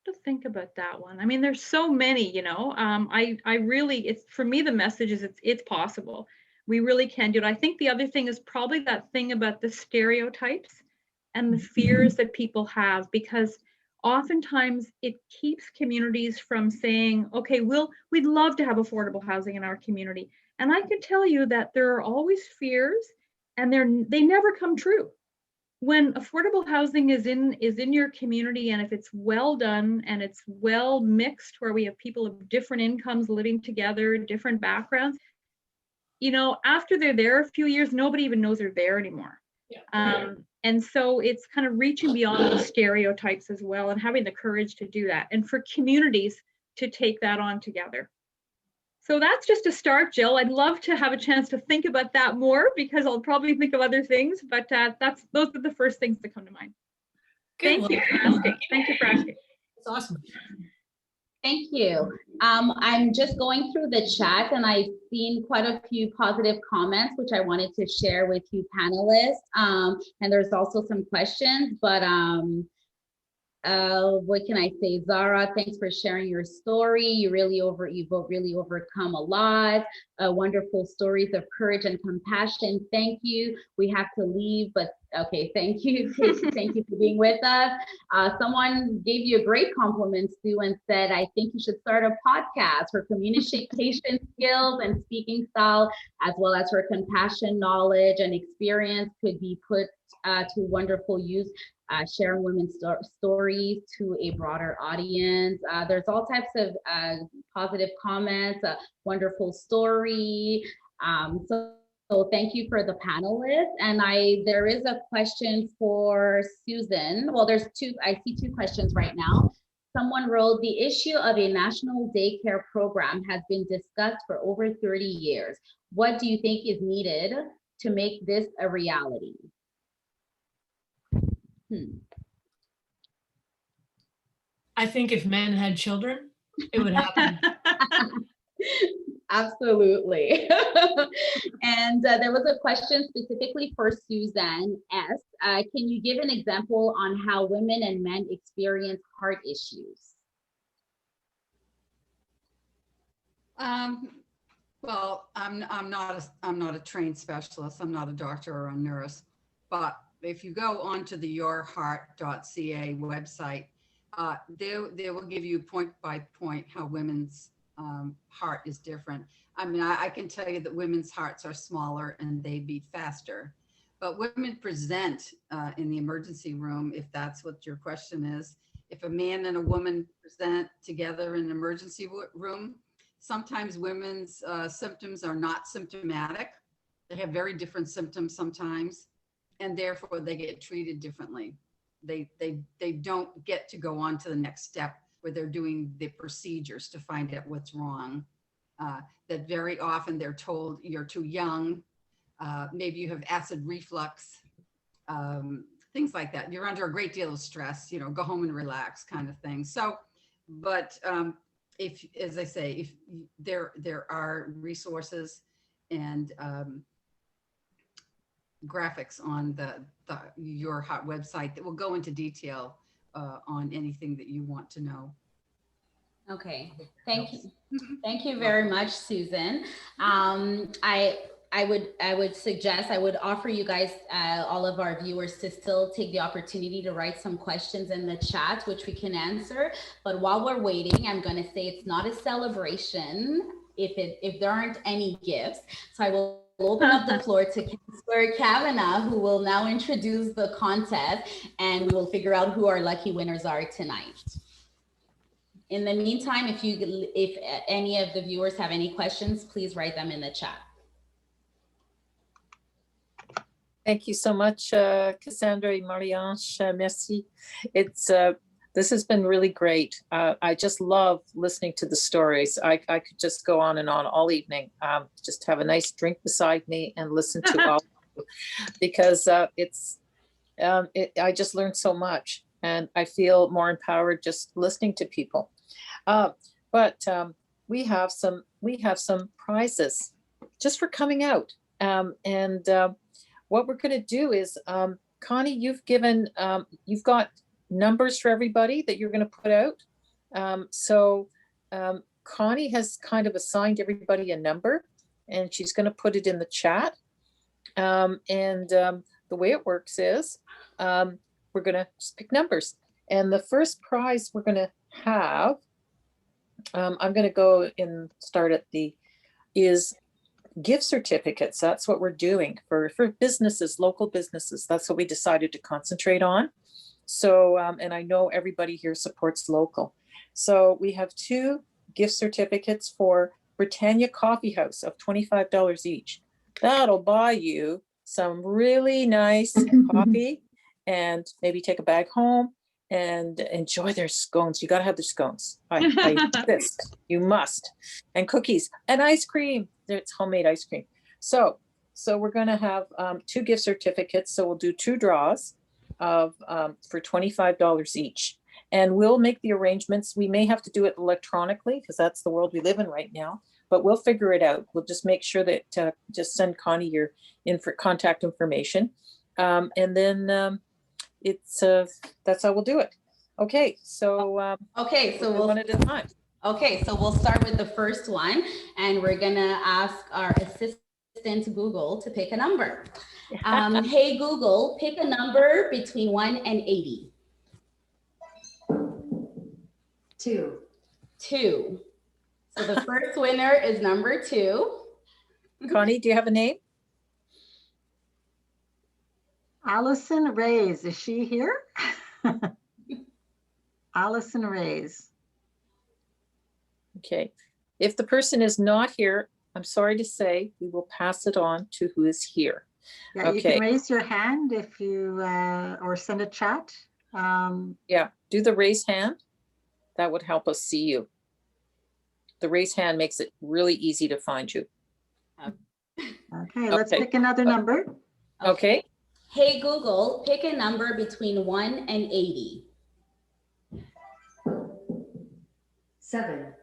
to think about that one. I mean, there's so many, you know. I really, it's, for me, the message is it's possible. We really can do it. I think the other thing is probably that thing about the stereotypes and the fears that people have, because oftentimes it keeps communities from saying, okay, we'd love to have affordable housing in our community. And I can tell you that there are always fears, and they never come true. When affordable housing is in your community, and if it's well done and it's well mixed, where we have people of different incomes living together, different backgrounds, you know, after they're there a few years, nobody even knows they're there anymore. Yeah. And so it's kind of reaching beyond the stereotypes as well, and having the courage to do that, and for communities to take that on together. So that's just a start, Jill. I'd love to have a chance to think about that more, because I'll probably think of other things, but those are the first things that come to mind. Good. Thank you for asking. Thank you for asking. That's awesome. Thank you. I'm just going through the chat, and I've seen quite a few positive comments, which I wanted to share with you panelists. And there's also some questions, but what can I say? Zara, thanks for sharing your story. You've really overcome a lot. Wonderful stories of courage and compassion. Thank you. We have to leave, but okay, thank you. Thank you for being with us. Someone gave you a great compliment, Sue, and said, I think you should start a podcast. Her communication skills and speaking style, as well as her compassion, knowledge, and experience could be put to wonderful use. Sharing women's stories to a broader audience. There's all types of positive comments, wonderful story. So thank you for the panelists. And there is a question for Susan. Well, I see 2 questions right now. Someone wrote, the issue of a national daycare program has been discussed for over 30 years. What do you think is needed to make this a reality? I think if men had children, it would happen. Absolutely. And there was a question specifically for Suzanne S. Can you give an example on how women and men experience heart issues? Well, I'm not a trained specialist. I'm not a doctor or a nurse, but if you go onto the yourheart.ca website, they will give you point by point how women's heart is different. I mean, I can tell you that women's hearts are smaller and they beat faster, but women present in the emergency room, if that's what your question is. If a man and a woman present together in an emergency room, sometimes women's symptoms are not symptomatic. They have very different symptoms sometimes, and therefore they get treated differently. They don't get to go on to the next step where they're doing the procedures to find out what's wrong. That very often they're told you're too young, maybe you have acid reflux, things like that. You're under a great deal of stress, you know, go home and relax kind of thing. So, but if, as I say, if there are resources and graphics on your hot website that will go into detail on anything that you want to know. Okay, thank you. Thank you very much, Susan. I would suggest, I would offer you guys, all of our viewers, to still take the opportunity to write some questions in the chat, which we can answer. But while we're waiting, I'm going to say it's not a celebration if there aren't any gifts. So I will open up the floor to Counselor Kavanagh, who will now introduce the contest, and we will figure out who our lucky winners are tonight. In the meantime, if any of the viewers have any questions, please write them in the chat. Thank you so much, Cassandra and Marie-Ange. Merci. This has been really great. I just love listening to the stories. I could just go on and on all evening. Just have a nice drink beside me and listen to all of you, because I just learned so much, and I feel more empowered just listening to people. But we have some prizes just for coming out, and what we're going to do is, Connie, you've got numbers for everybody that you're going to put out. So Connie has kind of assigned everybody a number, and she's going to put it in the chat. The way it works is we're going to pick numbers. And the first prize we're going to have, I'm going to go and start at is gift certificates. That's what we're doing for businesses, local businesses. That's what we decided to concentrate on. So, and I know everybody here supports local. So we have 2 gift certificates for Britannia Coffee House of $25 each. That'll buy you some really nice coffee, and maybe take a bag home and enjoy their scones. You got to have the scones. I insist. You must. And cookies and ice cream. It's homemade ice cream. So we're going to have 2 gift certificates. So we'll do 2 draws of for $25 each. And we'll make the arrangements. We may have to do it electronically because that's the world we live in right now, but we'll figure it out. We'll just make sure that just send Connie your contact information. And then that's how we'll do it. Okay, so we'll one at a time. Okay, so we'll start with the first one, and we're gonna ask our assistant Google to pick a number. Hey Google, pick a number between 1 and 80. 2. 2. So the first winner is number 2. Connie, do you have a name? Allison Reyes, is she here? Allison Reyes. Okay. If the person is not here, I'm sorry to say, we will pass it on to who is here. Yeah, okay. You can raise your hand if you, or send a chat. Yeah, do the raise hand. That would help us see you. The raise hand makes it really easy to find you. Okay, let's pick another number. Okay. Hey Google, pick a number between 1 and 80. 7.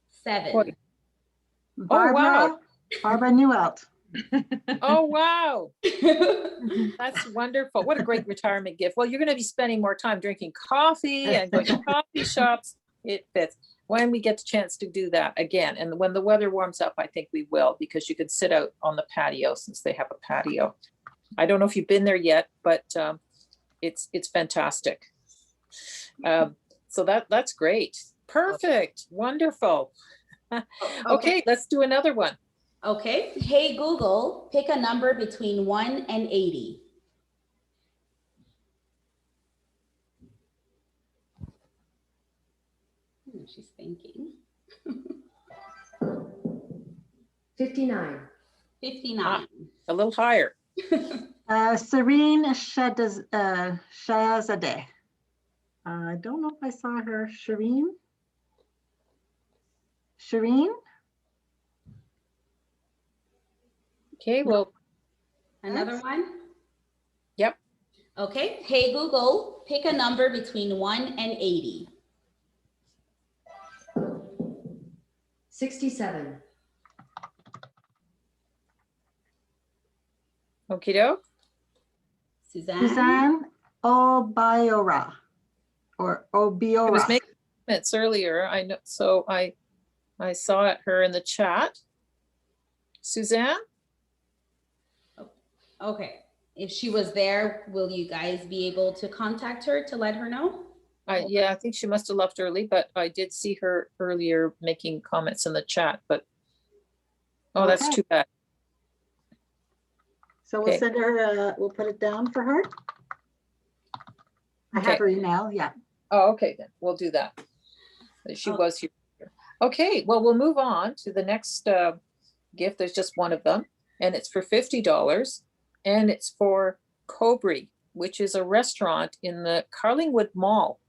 7. Barbara, oh, wow. Barbara Newelt. Oh, wow. That's wonderful. What a great retirement gift. Well, you're going to be spending more time drinking coffee and going to coffee shops. It fits. When we get the chance to do that again, and when the weather warms up, I think we will, because you can sit out on the patio since they have a patio. I don't know if you've been there yet, but it's fantastic. So that's great. Perfect. Wonderful. Okay, let's do another one. Okay. Hey Google, pick a number between 1 and 80. 'She's thinking. 59. 59. A little higher. Serene Shahzadeh. I don't know if I saw her. Shireen? Shireen? Okay, well, Another one? yep. Okay. Hey, Google, pick a number between 1 and 80. 67. Okie doke. Suzanne? Suzanne Obiora or I was Obiora. making comments earlier. I know, so I saw her in the chat. Suzanne? Okay. If she was there, will you guys be able to contact her to let her know? Yeah, I think she must have left early, but I did see her earlier making comments in the chat, but oh, that's Okay. too bad. So we'll Okay. send her, we'll put it down for her. I have Okay. her email, yeah. Oh, okay, then we'll do that. She was here. Okay, well, we'll move on to the next gift. There's just one of them, and it's for $50, and it's for Cobry, which is a restaurant in the Carlingwood Mall,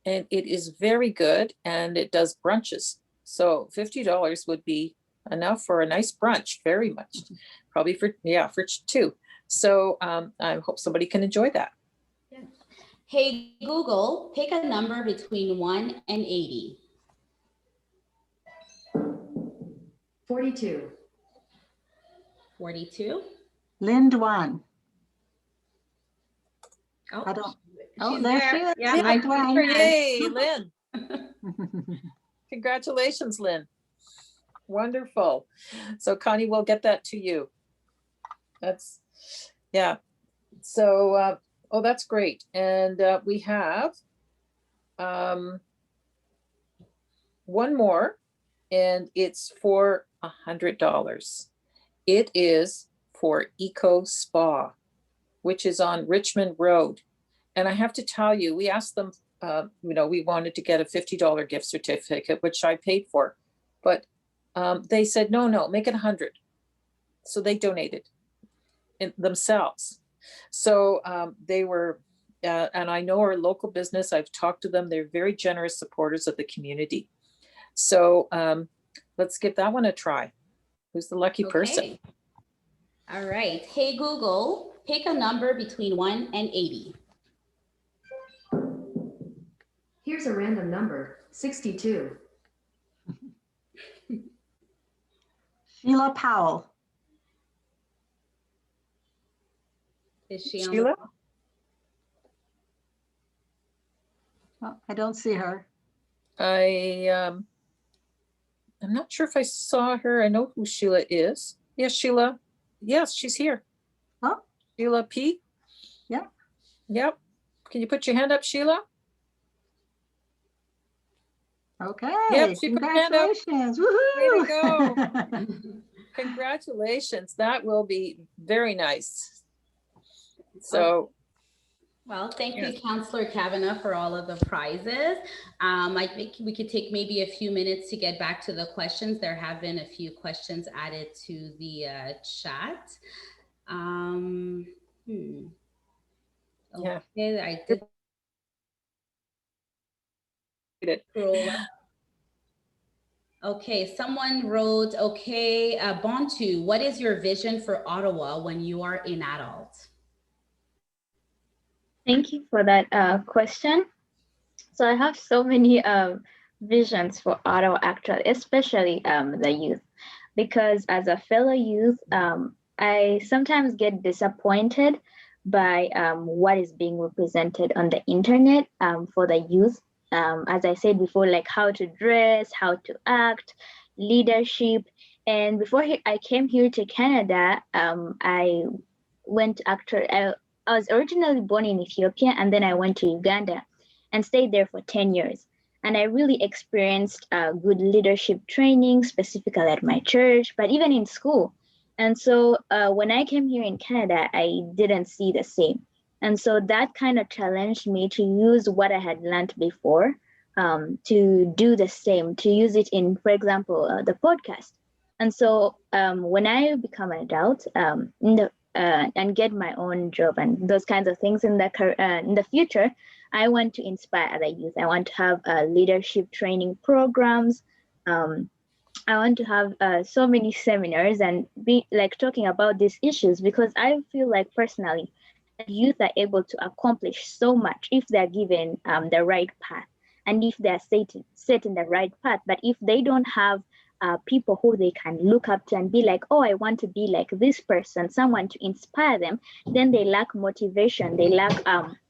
and it is very good, and it does brunches. So $50 would be enough for a nice brunch, very much, probably for two. So I hope somebody can enjoy that. Yeah. Hey, Google, pick a number between 1 and 80. 42. 42. Lynn Dwan. Oh, I don't, oh, she's there there. she is. Yeah, Hi, I Dwan. Yay, Lynn. Congratulations, Lynn. Wonderful. So Connie, we'll get that to you. That's, yeah. So, oh, that's great. And we have one more, and it's for $100. It is for Eco Spa, which is on Richmond Road. And I have to tell you, we asked them, we wanted to get a $50 gift certificate, which I paid for, but they said, no, make it 100. So they donated themselves. So they were, and I know our local business, I've talked to them. They're very generous supporters of the community. So let's give that one a try. Who's the lucky person? All right. Hey, Google, pick a number between 1 and 80. Here's a random number, 62. Sheila Powell. Is she on Sheila? Oh, I don't see her. I'm not sure if I saw her. I know who Sheila is. Yes, Sheila. Yes, she's here. Oh, Sheila P. yeah. Yep. Can you put your hand up, Sheila? Okay. Yep, she put her hand up. Congratulations. Way to Woohoo. go. Congratulations. That will be very nice. So, well, thank yes. you, Councillor Kavanagh, for all of the prizes. I think we could take maybe a few minutes to get back to the questions. There have been a few questions added to the chat. Yeah. Okay, I did. Scroll up. Okay, someone wrote, okay, Bontu, what is your vision for Ottawa when you are an adult? Thank you for that question. So I have so many visions for Ottawa, actually, especially the youth, because as a fellow youth, I sometimes get disappointed by what is being represented on the internet for the youth. As I said before, like how to dress, how to act, leadership. And before I came here to Canada, I went I was originally born in Ethiopia, and then I went to Uganda and stayed there for 10 years. And I really experienced good leadership training, specifically at my church, but even in school. And so when I came here in Canada, I didn't see the same. And so that kind of challenged me to use what I had learned before to do the same, to use it in, for example, the podcast. And so when I become an adult and get my own job and those kinds of things in the future, I want to inspire other youth. I want to have leadership training programs. I want to have so many seminars and be like talking about these issues, because I feel like personally that youth are able to accomplish so much if they're given the right path and if they're set in the right path. But if they don't have people who they can look up to and be like, oh, I want to be like this person, someone to inspire them, then they lack motivation, they lack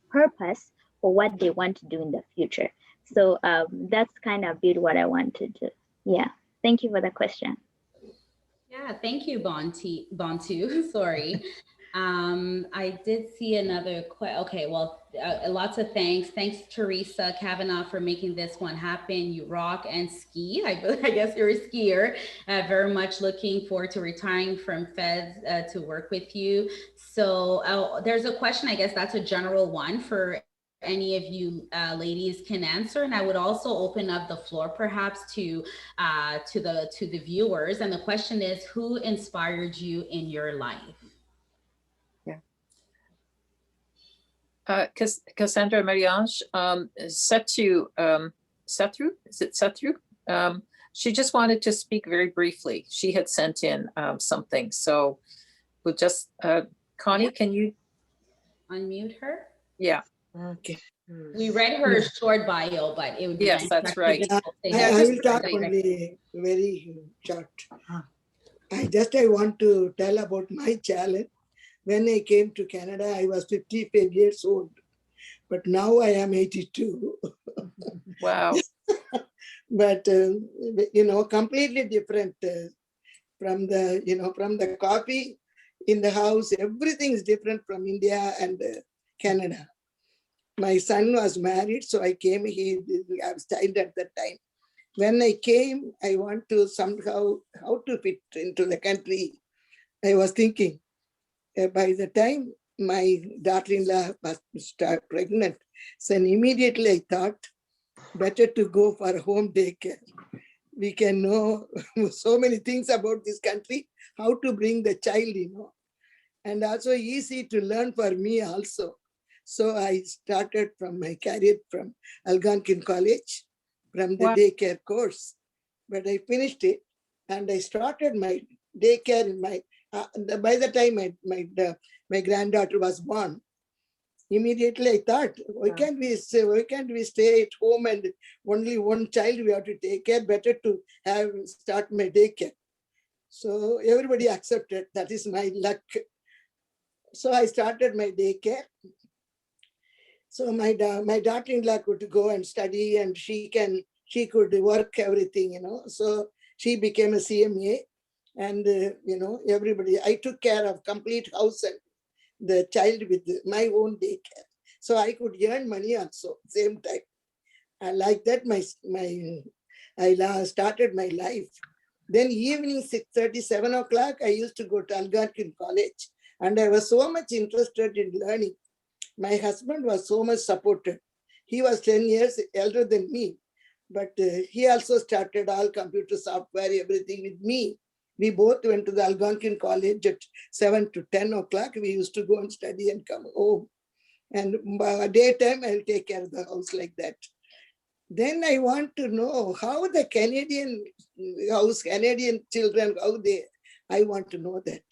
purpose for what they want to do in the future. So that's kind of a bit what I wanted to, yeah. Thank you for the question. Yeah, thank you, Bontu. Sorry. I did see another question. Okay, well, lots of thanks. Thanks, Teresa Kavanaugh, for making this one happen. You rock and ski. I guess you're a skier. Very much looking forward to retiring from Feds to work with you. So there's a question, I guess that's a general one for any of you ladies can answer, and I would also open up the floor perhaps to the viewers. And the question is, who inspired you in your life? Yeah. Cassandra, Marie-Ange, Sethu, is it Sethu? She just wanted to speak very briefly. She had sent in something, so we'll just Connie, can you unmute her? Yeah. Okay. We read her short bio, but it would be yes, that's right. I will talk only very short. I want to tell about my challenge. When I came to Canada, I was 55 years old, but now I am 82. Wow. But completely different from the coffee in the house. Everything is different from India and Canada. My son was married, so I came. He was child at that time. When I came, I want to somehow how to fit into the country. I was thinking, by the time my daughter-in-law was pregnant, so immediately I thought, better to go for home daycare. We can know so many things about this country, how to bring the child, and also easy to learn for me also. So I started from my career from Algonquin College, from the daycare course, but I finished it and I started my daycare in my, by the time my granddaughter was born, immediately I thought, why can't we stay at home and only one child we have to take care, better to start my daycare. So everybody accepted, that is my luck. So I started my daycare. So my daughter-in-law could go and study, and she could work everything, So she became a CMA, and everybody. I took care of complete house and the child with my own daycare, so I could earn money also same time. And like that, I started my life. Then evening 6:30, 7 o'clock, I used to go to Algonquin College, and I was so much interested in learning. My husband was so much supported. He was 10 years elder than me, but he also started all computer software, everything with me. We both went to the Algonquin College at 7 to 10 o'clock. We used to go and study and come home. And by daytime, I'll take care of the house like that. Then I want to know how the Canadian children, I want to know that.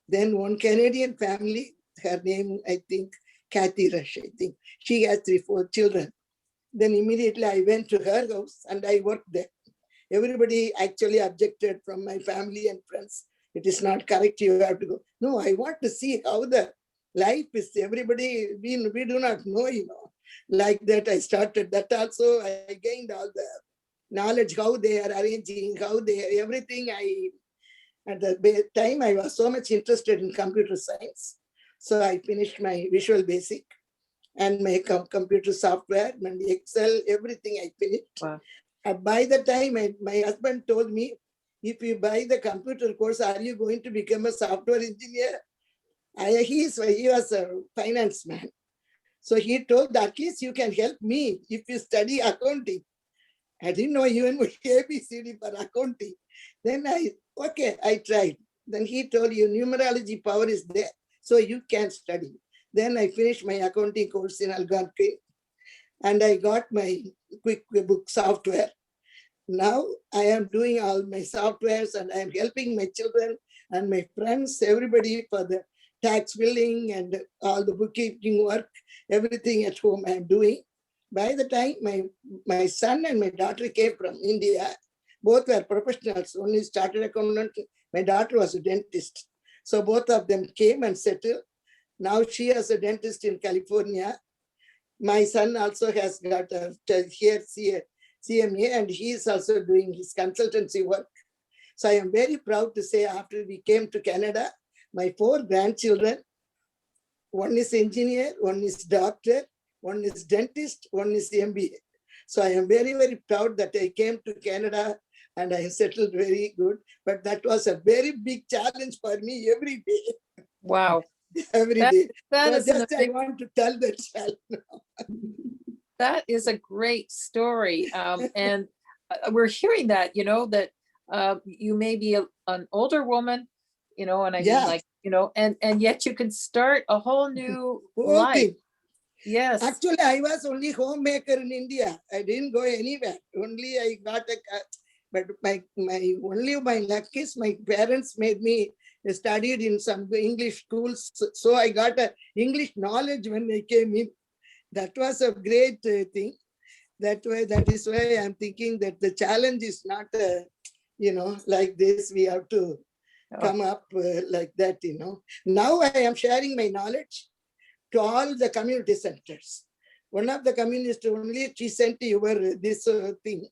Then one Canadian family, her name, I think, Kathy Rush, I think. She has 3-4 children. Then immediately I went to her house and I worked there. Everybody actually objected from my family and friends. It is not correct, you have to go. No, I want to see how the life is. Everybody, we do not know, Like that I started. That also I gained all the knowledge, how they are arranging, everything. At the time I was so much interested in computer science. So I finished my Visual Basic and my computer software and Excel, everything I finished. Wow. By the time my husband told me, if you buy the computer course, are you going to become a software engineer? He was a finance man. So he told that, at least you can help me if you study accounting. I didn't know even what ABCD for accounting. Then I tried. Then he told you numerology power is there, so you can study. Then I finished my accounting course in Algonquin. and I got my QuickBook software. Now I am doing all my softwares and I am helping my children and my friends, everybody for the tax billing and all the bookkeeping work, everything at home I am doing. By the time my son and my daughter came from India, both were professionals. One is chartered accountant, my daughter was a dentist. So both of them came and settled. Now she is a dentist in California. My son also has got a CMA, and he is also doing his consultancy work. So I am very proud to say after we came to Canada, my 4 grandchildren, one is engineer, one is doctor, one is dentist, one is MBA. So I am very, very proud that I came to Canada and I settled very good. But that was a very big challenge for me every day. Wow. Every day. That so is just I want to tell that child. That is a great story. And we're hearing that, that you may be an older woman, and I mean, like, and yet you can start a whole new life. Thing. Yes. Actually, I was only homemaker in India. I didn't go anywhere. Only I got but my luck is my parents made me studied in some English schools. So I got a English knowledge when I came in. That was a great thing. That is why I'm thinking that the challenge is not, like this. We have to come up like that, Now I am sharing my knowledge to all the community centers. One of the communists only, she sent over this thing.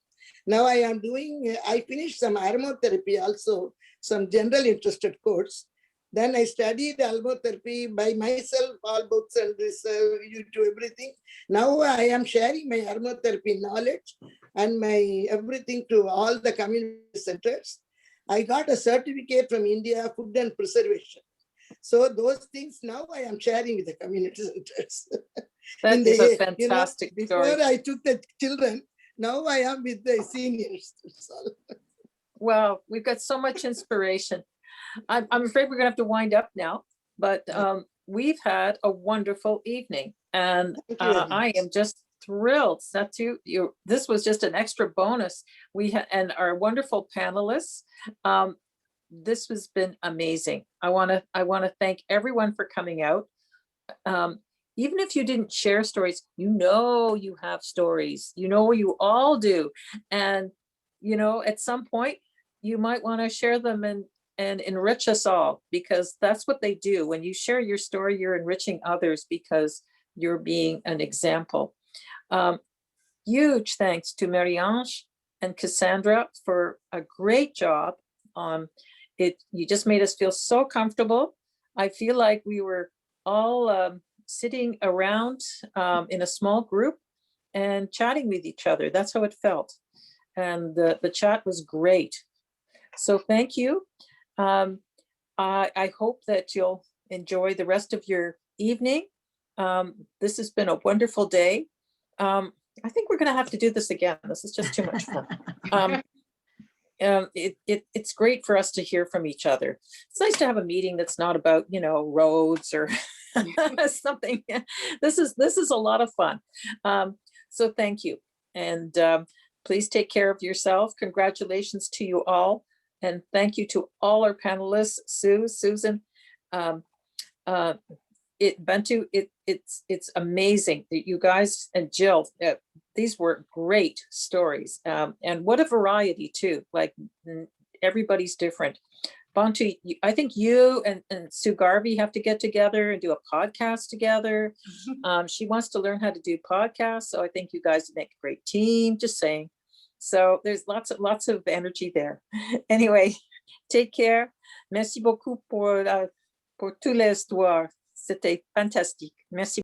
Now I am doing, I finished some aromatherapy also, some general interested course. Then I studied aromatherapy by myself, all books and this, YouTube, everything. Now I am sharing my aromatherapy knowledge and my everything to all the community centers. I got a certificate from India, food and preservation. So those things now I am sharing with the community centers. That is a fantastic story. Before I took the children, now I am with the seniors. Well, we've got so much inspiration. I'm afraid we're gonna have to wind up now, but we've had a wonderful evening, and I am just thrilled that this was just an extra bonus. We had, and our wonderful panelists. This has been amazing. I want to thank everyone for coming out. Even if you didn't share stories, you have stories, you all do. And, at some point you might want to share them and enrich us all, because that's what they do. When you share your story, you're enriching others because you're being an example. Huge thanks to Marie-Ange and Cassandra for a great job. You just made us feel so comfortable. I feel like we were all sitting around in a small group and chatting with each other. That's how it felt. And the chat was great. So thank you. I hope that you'll enjoy the rest of your evening. This has been a wonderful day. I think we're going to have to do this again. This is just too much fun. It's great for us to hear from each other. It's nice to have a meeting that's not about, roads or something. This is a lot of fun. So thank you. And please take care of yourself. Congratulations to you all. And thank you to all our panelists, Sue, Susan, Bantu. It's amazing that you guys and Jill, these were great stories. And what a variety too, like everybody's different. Bontu, I think you and Sue Garvey have to get together and do a podcast together. She wants to learn how to do podcasts. So I think you guys make a great team, just saying. So there's lots of energy there. Anyway, take care. Merci beaucoup pour toutes les histoires. C'était fantastique. Merci.